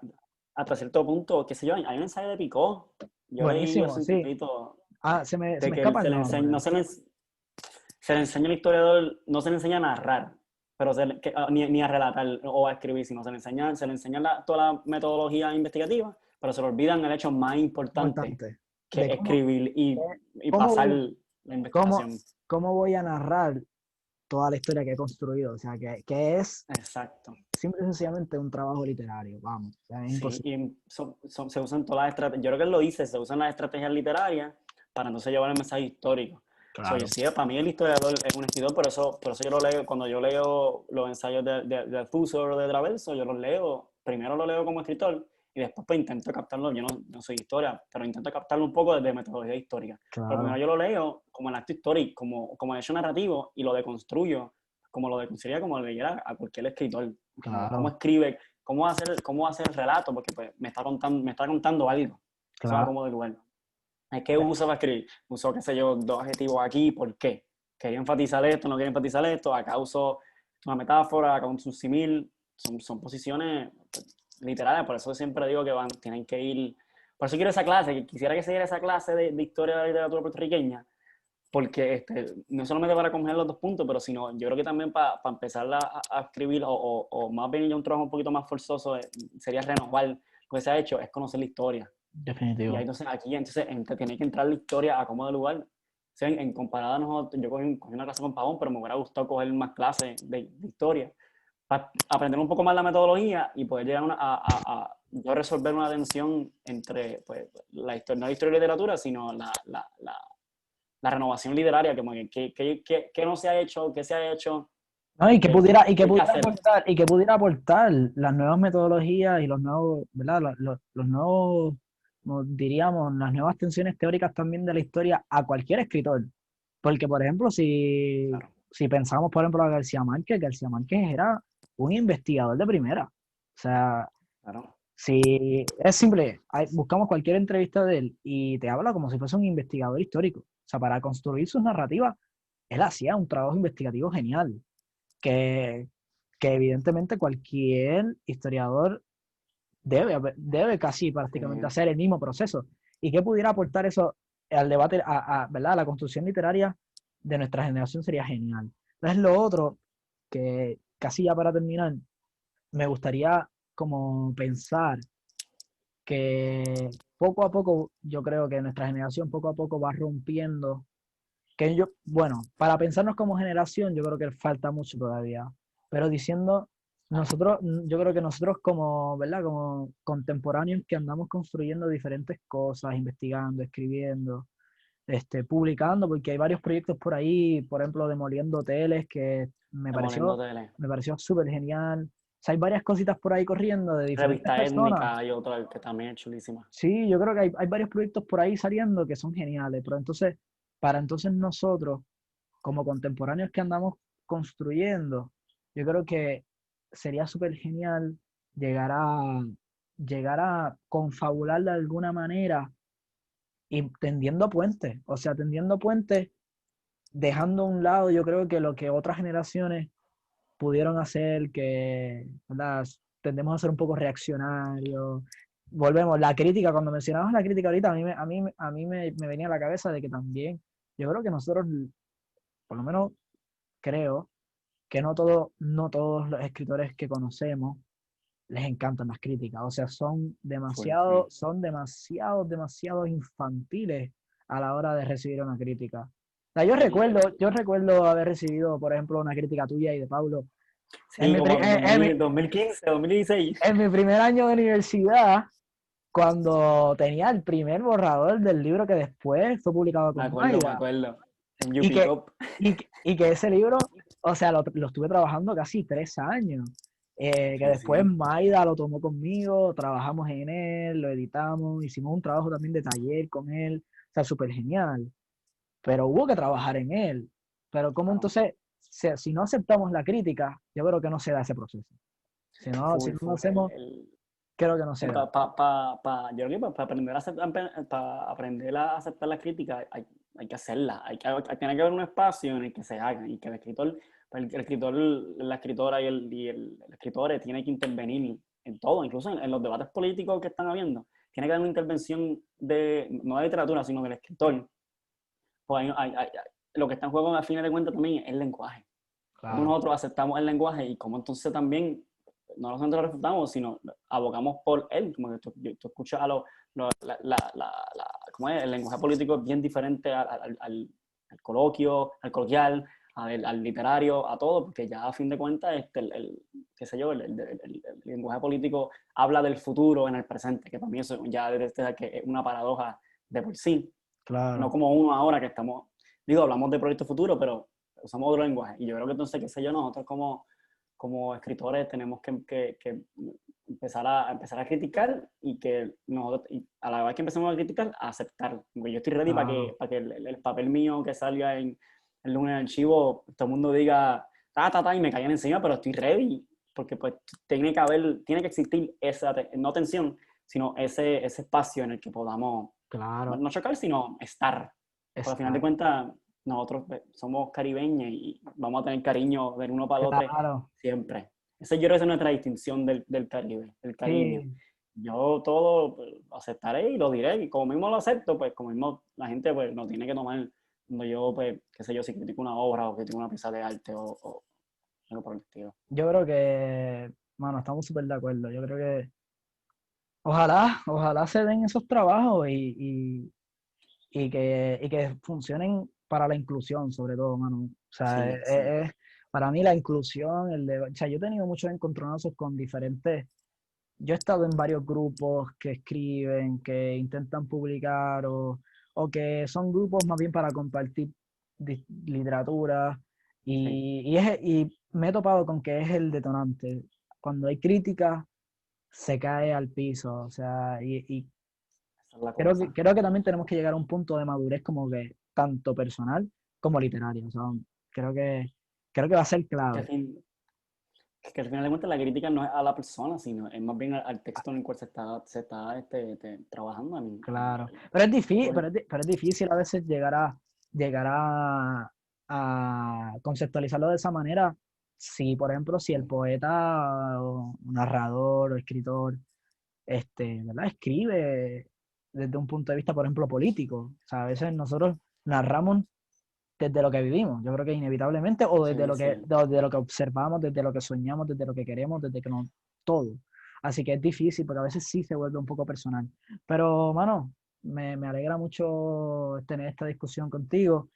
A: Hasta cierto punto, qué sé yo, hay un ensayo de Picó. Yo leí
B: buenísimo,
A: hace un
B: sí.
A: tiempito
B: Ah, se
A: de
B: me
A: que
B: escapa
A: se
B: el
A: le enseña,
B: nombre.
A: no se le enseña al historiador, no se le enseña a narrar, pero ni a relatar o a escribir, sino se le enseña toda la metodología investigativa, pero se le olvidan el hecho más importante,
B: Importante.
A: que
B: De
A: es escribir y
B: cómo
A: pasar
B: voy,
A: la
B: cómo,
A: investigación.
B: cómo voy a narrar toda la historia que he construido. O sea, que es
A: Exacto.
B: simple y sencillamente un trabajo literario. Vamos, o sea, es
A: Sí,
B: imposible.
A: y se usan todas las estrategias. Yo creo que él lo dice, se usan las estrategias literarias para entonces llevar el mensaje histórico. Yo
B: Claro.
A: sí, para mí el historiador es un escritor, por eso yo lo leo, cuando yo leo los ensayos de Althusser o de Traverso, yo los leo, primero lo leo como escritor y después pues intento captarlo, yo no soy historia, pero intento captarlo un poco desde metodología histórica. Pero primero
B: Claro,
A: yo lo leo como el acto histórico, como hecho narrativo y lo deconstruyo, como lo deconstruiría como lo leyera a cualquier escritor, como cómo
B: claro,
A: escribe, cómo hacer el relato, porque pues, me está contando algo. Eso va
B: claro,
A: como de lugar. ¿Qué uso para escribir? Uso, qué sé yo, dos adjetivos aquí, ¿por qué? Quería enfatizar esto, no quería enfatizar esto, acá uso una metáfora, acá uso un símil, son posiciones pues, literales, por eso siempre digo que tienen que ir, por eso quiero esa clase, quisiera que se diera esa clase de historia de la literatura puertorriqueña, porque no solamente para coger los dos puntos, pero sino yo creo que también para empezar a escribir, o más bien ya un trabajo un poquito más forzoso, sería renovar lo que se ha hecho, es conocer la historia. Y ahí
B: definitivo.
A: entonces aquí tiene que entrar la historia a cómo de lugar. O sea, en comparada a nosotros, yo cogí una clase con Pavón, pero me hubiera gustado coger más clases de historia para aprender un poco más la metodología y poder llegar yo resolver una tensión entre pues, la historia, no la historia y la literatura, sino la renovación literaria, como que no se ha hecho, qué se ha hecho,
B: No, y que
A: qué
B: pudiera, y que
A: hay que
B: pudiera
A: hacer.
B: aportar, y que pudiera aportar las nuevas metodologías y los nuevos, ¿verdad? Los nuevos, como diríamos, las nuevas tensiones teóricas también de la historia a cualquier escritor. Porque, por ejemplo, si,
A: Claro,
B: si pensamos, por ejemplo, a García Márquez era un investigador de primera. O sea,
A: claro.
B: si es simple, buscamos cualquier entrevista de él y te habla como si fuese un investigador histórico. O sea, para construir sus narrativas, él hacía un trabajo investigativo genial que, que evidentemente cualquier historiador debe casi prácticamente
A: Sí.
B: hacer el mismo proceso. ¿Y qué pudiera aportar eso al debate, ¿verdad? A la construcción literaria de nuestra generación sería genial. Entonces, lo otro, que casi ya para terminar, me gustaría como pensar que poco a poco, yo creo que nuestra generación poco a poco va rompiendo bueno, para pensarnos como generación, yo creo que falta mucho todavía. Pero diciendo, yo creo que nosotros como, ¿verdad? Como contemporáneos que andamos construyendo diferentes cosas, investigando, escribiendo, publicando, porque hay varios proyectos por ahí, por ejemplo, Demoliendo Hoteles, que
A: Demoliendo Tele.
B: me pareció súper genial. O sea, hay varias cositas por ahí corriendo de diferentes
A: Revista
B: personas.
A: Étnica y otra que también es chulísima.
B: Sí, yo creo que hay varios proyectos por ahí saliendo que son geniales, pero entonces, para entonces nosotros, como contemporáneos que andamos construyendo, yo creo que sería súper genial llegar a, llegar a confabular de alguna manera y tendiendo puentes, o sea, tendiendo puentes, dejando a un lado, yo creo que lo que otras generaciones pudieron hacer, que, ¿verdad? Tendemos a ser un poco reaccionarios. Volvemos, la crítica, cuando mencionabas la crítica ahorita, a mí me venía a la cabeza de que también, yo creo que nosotros, por lo menos creo, que no todos los escritores que conocemos les encantan las críticas. O sea,
A: Full, full.
B: son demasiado infantiles a la hora de recibir una crítica. O sea, yo recuerdo haber recibido, por ejemplo, una crítica tuya y de Pablo en
A: Sí,
B: mi,
A: como en 2015, 2016.
B: en mi primer año de universidad, cuando tenía el primer borrador del libro que después fue publicado
A: Me
B: con
A: acuerdo, me
B: Maida.
A: acuerdo. En
B: Y
A: Yupi
B: que,
A: Cop.
B: y que ese libro, o sea, lo estuve trabajando casi 3 años. Que
A: Sí,
B: después
A: sí.
B: Maida lo tomó conmigo, trabajamos en él, lo editamos, hicimos un trabajo también de taller con él, o sea, súper genial. Pero hubo que trabajar en él. Pero ¿cómo
A: Claro.
B: entonces, si no aceptamos la crítica, yo creo que no se da ese proceso. Si
A: Full,
B: no lo
A: full.
B: hacemos, creo que no se da.
A: Yo creo que para aprender a aprender a aceptar la crítica hay que hacerla. Tiene que haber un espacio en el que se haga y que el escritor, la escritora y el escritor tiene que intervenir en todo, incluso en los debates políticos que están habiendo. Tiene que haber una intervención no de literatura, sino del escritor. Pues lo que está en juego a fin de cuentas también es el lenguaje. Cómo
B: Claro.
A: nosotros aceptamos el lenguaje y cómo entonces también no nosotros lo refutamos, sino abogamos por él. Como que tú escuchas ¿cómo es? El lenguaje político es bien diferente al coloquio, al coloquial, al literario, a todo, porque ya a fin de cuentas qué sé yo, el lenguaje político habla del futuro en el presente, que para mí eso ya desde que es una paradoja de por sí. No
B: Claro.
A: como uno ahora que hablamos de proyecto futuro, pero usamos otro lenguaje. Y yo creo que entonces, qué sé yo, nosotros como escritores tenemos que empezar a criticar y que nosotros, y a la vez que empecemos a criticar, a aceptar. Porque yo estoy ready
B: Claro.
A: para que el papel mío que salga en el lunes en el archivo, todo el mundo diga, y me caigan encima, pero estoy ready. Porque pues tiene que existir esa, no tensión, sino ese espacio en el que podamos
B: Claro.
A: no chocar, sino estar. Porque al final de
B: Está.
A: cuentas, nosotros somos caribeños y vamos a tener cariño del uno para el otro
B: Claro.
A: siempre. Esa yo creo que esa es nuestra distinción del Caribe, el cariño.
B: Sí.
A: Yo todo pues, lo aceptaré y lo diré, y como mismo lo acepto, pues como mismo la gente pues no tiene que tomar cuando yo, pues, qué sé yo, si critico una obra o critico una pieza de arte o algo por el estilo.
B: Yo creo que, mano, estamos súper de acuerdo. Yo creo que ojalá se den esos trabajos y que funcionen para la inclusión, sobre todo, mano. O sea,
A: Sí, sí.
B: para mí la inclusión, o sea, yo he tenido muchos encontronazos con diferentes. Yo he estado en varios grupos que escriben, que intentan publicar o que son grupos más bien para compartir literatura
A: Sí,
B: y me he topado con que es el detonante. Cuando hay crítica, se cae al piso, o sea, y
A: esa es la
B: creo que,
A: cosa.
B: creo que también tenemos que llegar a un punto de madurez como que tanto personal como literario, o sea, creo que, creo que va a ser
A: Que
B: clave.
A: al fin, que al final de cuentas la crítica no es a la persona, sino es más bien al texto en el cual se está trabajando.
B: Claro, pero es difícil,
A: Pues,
B: pero es difícil a veces llegar a conceptualizarlo de esa manera. Si, por ejemplo, si el poeta o narrador o escritor, ¿verdad? Escribe desde un punto de vista, por ejemplo, político. O sea, a veces nosotros narramos desde lo que vivimos, yo creo que inevitablemente, o
A: sí, sí.
B: desde lo que observamos, desde lo que soñamos, desde lo que queremos, desde que no, todo. Así que es difícil, porque a veces sí se vuelve un poco personal. Pero, mano, me alegra mucho tener esta discusión contigo.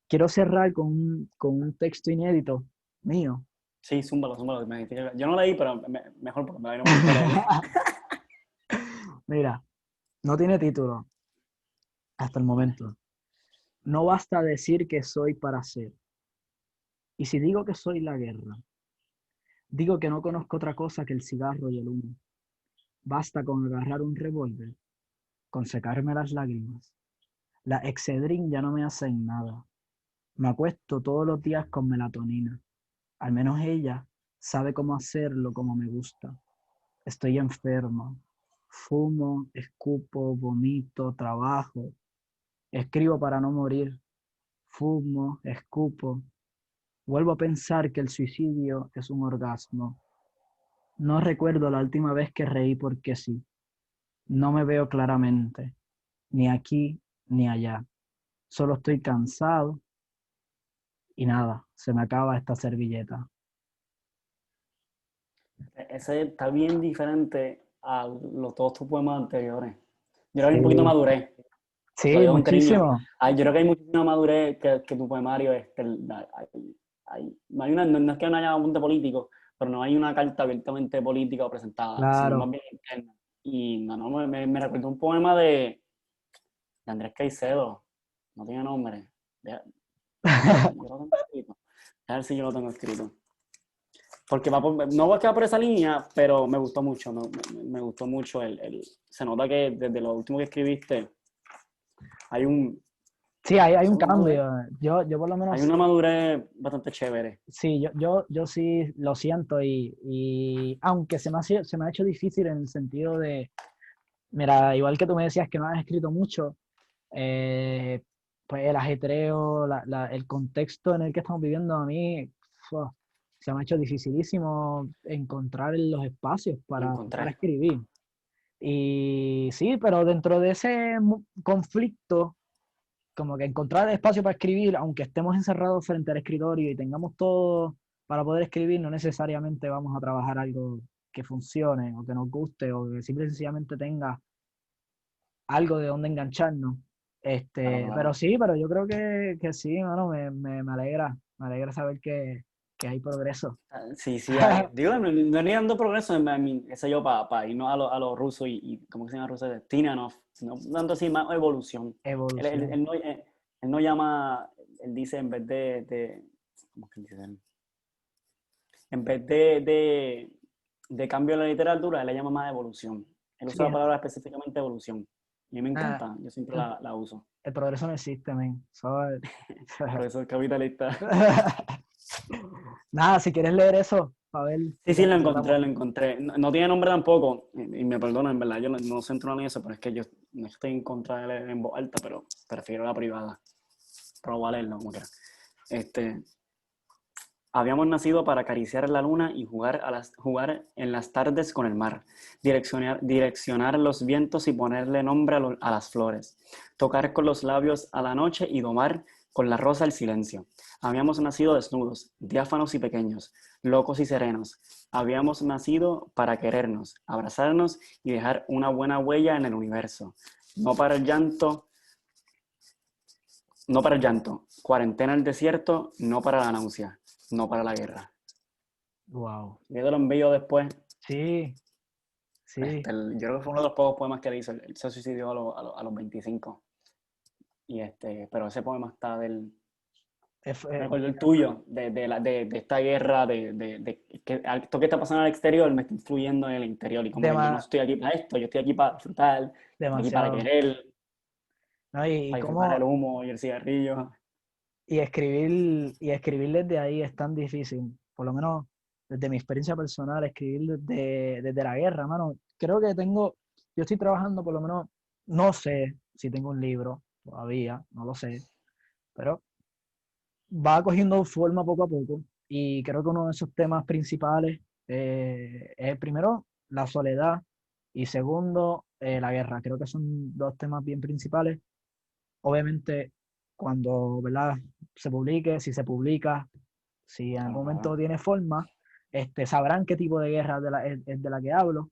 B: Quiero cerrar con un texto inédito mío.
A: Sí, zúmbalo, zúmbalo. Yo no leí, pero mejor porque me da un momento a leer.
B: Mira, no tiene título hasta el momento, No basta decir que soy para ser. Y si digo que soy la guerra, digo que no conozco otra cosa que el cigarro y el humo. Basta con agarrar un revólver, con secarme las lágrimas. La Excedrin ya no me hacen nada. Me acuesto todos los días con melatonina. Al menos ella sabe cómo hacerlo como me gusta. Estoy enfermo. Fumo, escupo, vomito, trabajo. Escribo para no morir. Fumo, escupo. Vuelvo a pensar que el suicidio es un orgasmo. No recuerdo la última vez que reí porque sí. No me veo claramente, ni aquí ni allá. Solo estoy cansado y nada, se me acaba esta servilleta.
A: Ese está bien diferente a todos tus poemas anteriores. Yo creo que hay un poquito de
B: Sí,
A: madurez, lo
B: sí,
A: digo con cariño.
B: muchísimo.
A: Yo creo que hay muchísima madurez que tu poemario es. No, hay no es que no haya un punto político, pero no hay una carta abiertamente política o presentada, sino más
B: Claro.
A: bien interna. Y no, me recuerdo un poema de Andrés Caicedo, no tiene nombre. Yo lo tengo escrito. A ver si yo lo tengo escrito. Porque no va a quedar por esa línea, pero me gustó mucho. Me gustó mucho se nota que desde lo último que escribiste hay un,
B: Sí, hay un
A: una madurez,
B: cambio. Yo por lo
A: hay
B: menos,
A: una madurez bastante chévere.
B: sí, yo sí lo siento y aunque se me ha hecho difícil en el sentido de, mira, igual que tú me decías que no has escrito mucho, eh, pues el ajetreo, el contexto en el que estamos viviendo a mí, uf, se me ha hecho dificilísimo encontrar los espacios
A: Lo
B: para
A: encontré.
B: escribir. Y sí, pero dentro de ese conflicto, como que encontrar el espacio para escribir, aunque estemos encerrados frente al escritorio y tengamos todo para poder escribir, no necesariamente vamos a trabajar algo que funcione o que nos guste o que simple y sencillamente tenga algo de donde engancharnos.
A: Claro,
B: Pero
A: claro.
B: sí, pero yo creo que sí, mano, me alegra saber que hay progreso.
A: Sí, sí, digo, no ni dando progreso, qué sé yo, para irnos a lo ruso ¿cómo que se llama ruso? Tinanov, sino dando así más evolución. Él, él,
B: Evolución.
A: él no, él no llama, él dice en vez ¿cómo que dice él? En vez de cambio en la literatura, él le llama más evolución. Él
B: Sí,
A: usa la palabra específicamente evolución. Y a mí me
B: ah,
A: encanta, yo siempre
B: el,
A: la uso.
B: el progreso no existe, men.
A: Profesor capitalista.
B: Nada, si quieres leer eso, a ver
A: Sí,
B: de
A: sí,
B: qué
A: lo
B: se
A: encontré,
B: tratamos.
A: lo encontré. No, no tiene nombre tampoco, y me perdonan, en verdad, yo no centro en eso, pero es que yo no estoy en contra de leer en voz alta, pero prefiero la privada. Pero voy a leerlo como quiera. Este, Habíamos nacido para acariciar la luna y jugar en las tardes con el mar, direccionar los vientos y ponerle nombre a las flores, tocar con los labios a la noche y domar con la rosa el silencio. Habíamos nacido desnudos, diáfanos y pequeños, locos y serenos. Habíamos nacido para querernos, abrazarnos y dejar una buena huella en el universo. No para el llanto, no para el llanto, cuarentena en el desierto, no para la náusea, no para la guerra.
B: Wow.
A: Yo te lo envío después.
B: Sí, sí.
A: Yo creo que fue uno de los pocos poemas que le hizo. Él se suicidó a los 25. Pero ese poema está del.
B: Es-
A: Me
B: eh,
A: recuerdo el tuyo, de esta guerra, que esto que está pasando en el exterior me está influyendo en el interior. Y como que yo no
B: dema-
A: estoy aquí para esto, yo estoy aquí para disfrutar, estoy aquí para
B: demasiado.
A: querer,
B: ¿No?
A: para disfrutar el humo y el cigarrillo.
B: Y escribir desde ahí es tan difícil. Por lo menos desde mi experiencia personal, escribir desde la guerra, mano. Yo estoy trabajando por lo menos, no sé si tengo un libro todavía, no lo sé, pero va cogiendo forma poco a poco. Y creo que uno de esos temas principales es primero la soledad y segundo la guerra. Creo que son dos temas bien principales. Obviamente, cuando, ¿verdad? Se publique, si se publica, si en
A: Claro,
B: algún momento
A: claro.
B: tiene forma, sabrán qué tipo de guerra es de la que hablo,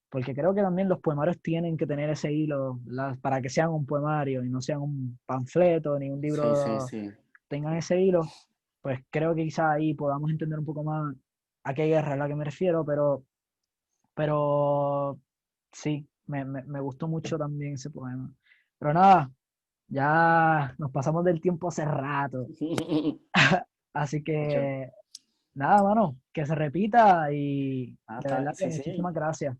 B: porque creo que también los poemarios tienen que tener ese hilo para que sean un poemario y no sean un panfleto ni un
A: Sí, sí,
B: libro,
A: sí.
B: tengan ese hilo, pues creo que quizá ahí podamos entender un poco más a qué guerra es a la que me refiero, pero sí, me gustó mucho también ese poema. Pero nada, Ya nos pasamos del tiempo hace rato. Así
A: Hecho,
B: que, nada, mano, que se repita y de
A: está,
B: verdad que
A: sí, sí.
B: muchísimas gracias.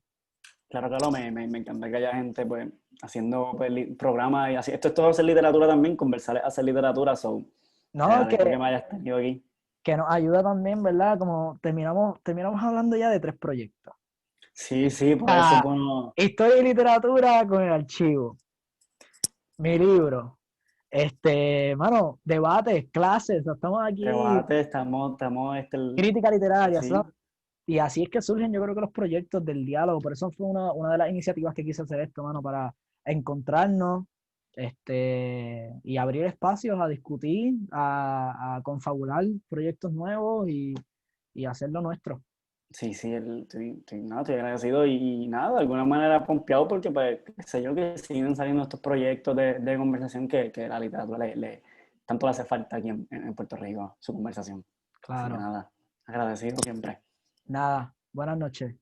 A: Claro, claro, me encanta que haya gente pues haciendo pues, programas y así. Esto es todo hacer literatura también, conversar es hacer literatura, so te
B: No,
A: agradezco que me hayas tenido aquí.
B: que nos ayuda también, ¿verdad? Como terminamos hablando ya de 3 proyectos.
A: Sí, sí, por eso es
B: Ah,
A: bueno.
B: historia y literatura con el archivo, mi libro, mano, debates, clases, estamos aquí,
A: Debate, estamos,
B: crítica literaria, ¿sabes?
A: sí,
B: Y así es que surgen, yo creo que los proyectos del diálogo, por eso fue una de las iniciativas que quise hacer esto, mano, para encontrarnos, y abrir espacios a discutir, a confabular proyectos nuevos y hacerlo nuestro.
A: sí, sí, nada, estoy agradecido y, nada, de alguna manera pompeado porque pues, qué sé yo, que siguen saliendo estos proyectos de conversación que la literatura tanto le hace falta aquí en Puerto Rico, su conversación. Así que
B: Claro.
A: nada, agradecido siempre.
B: Nada, buenas noches.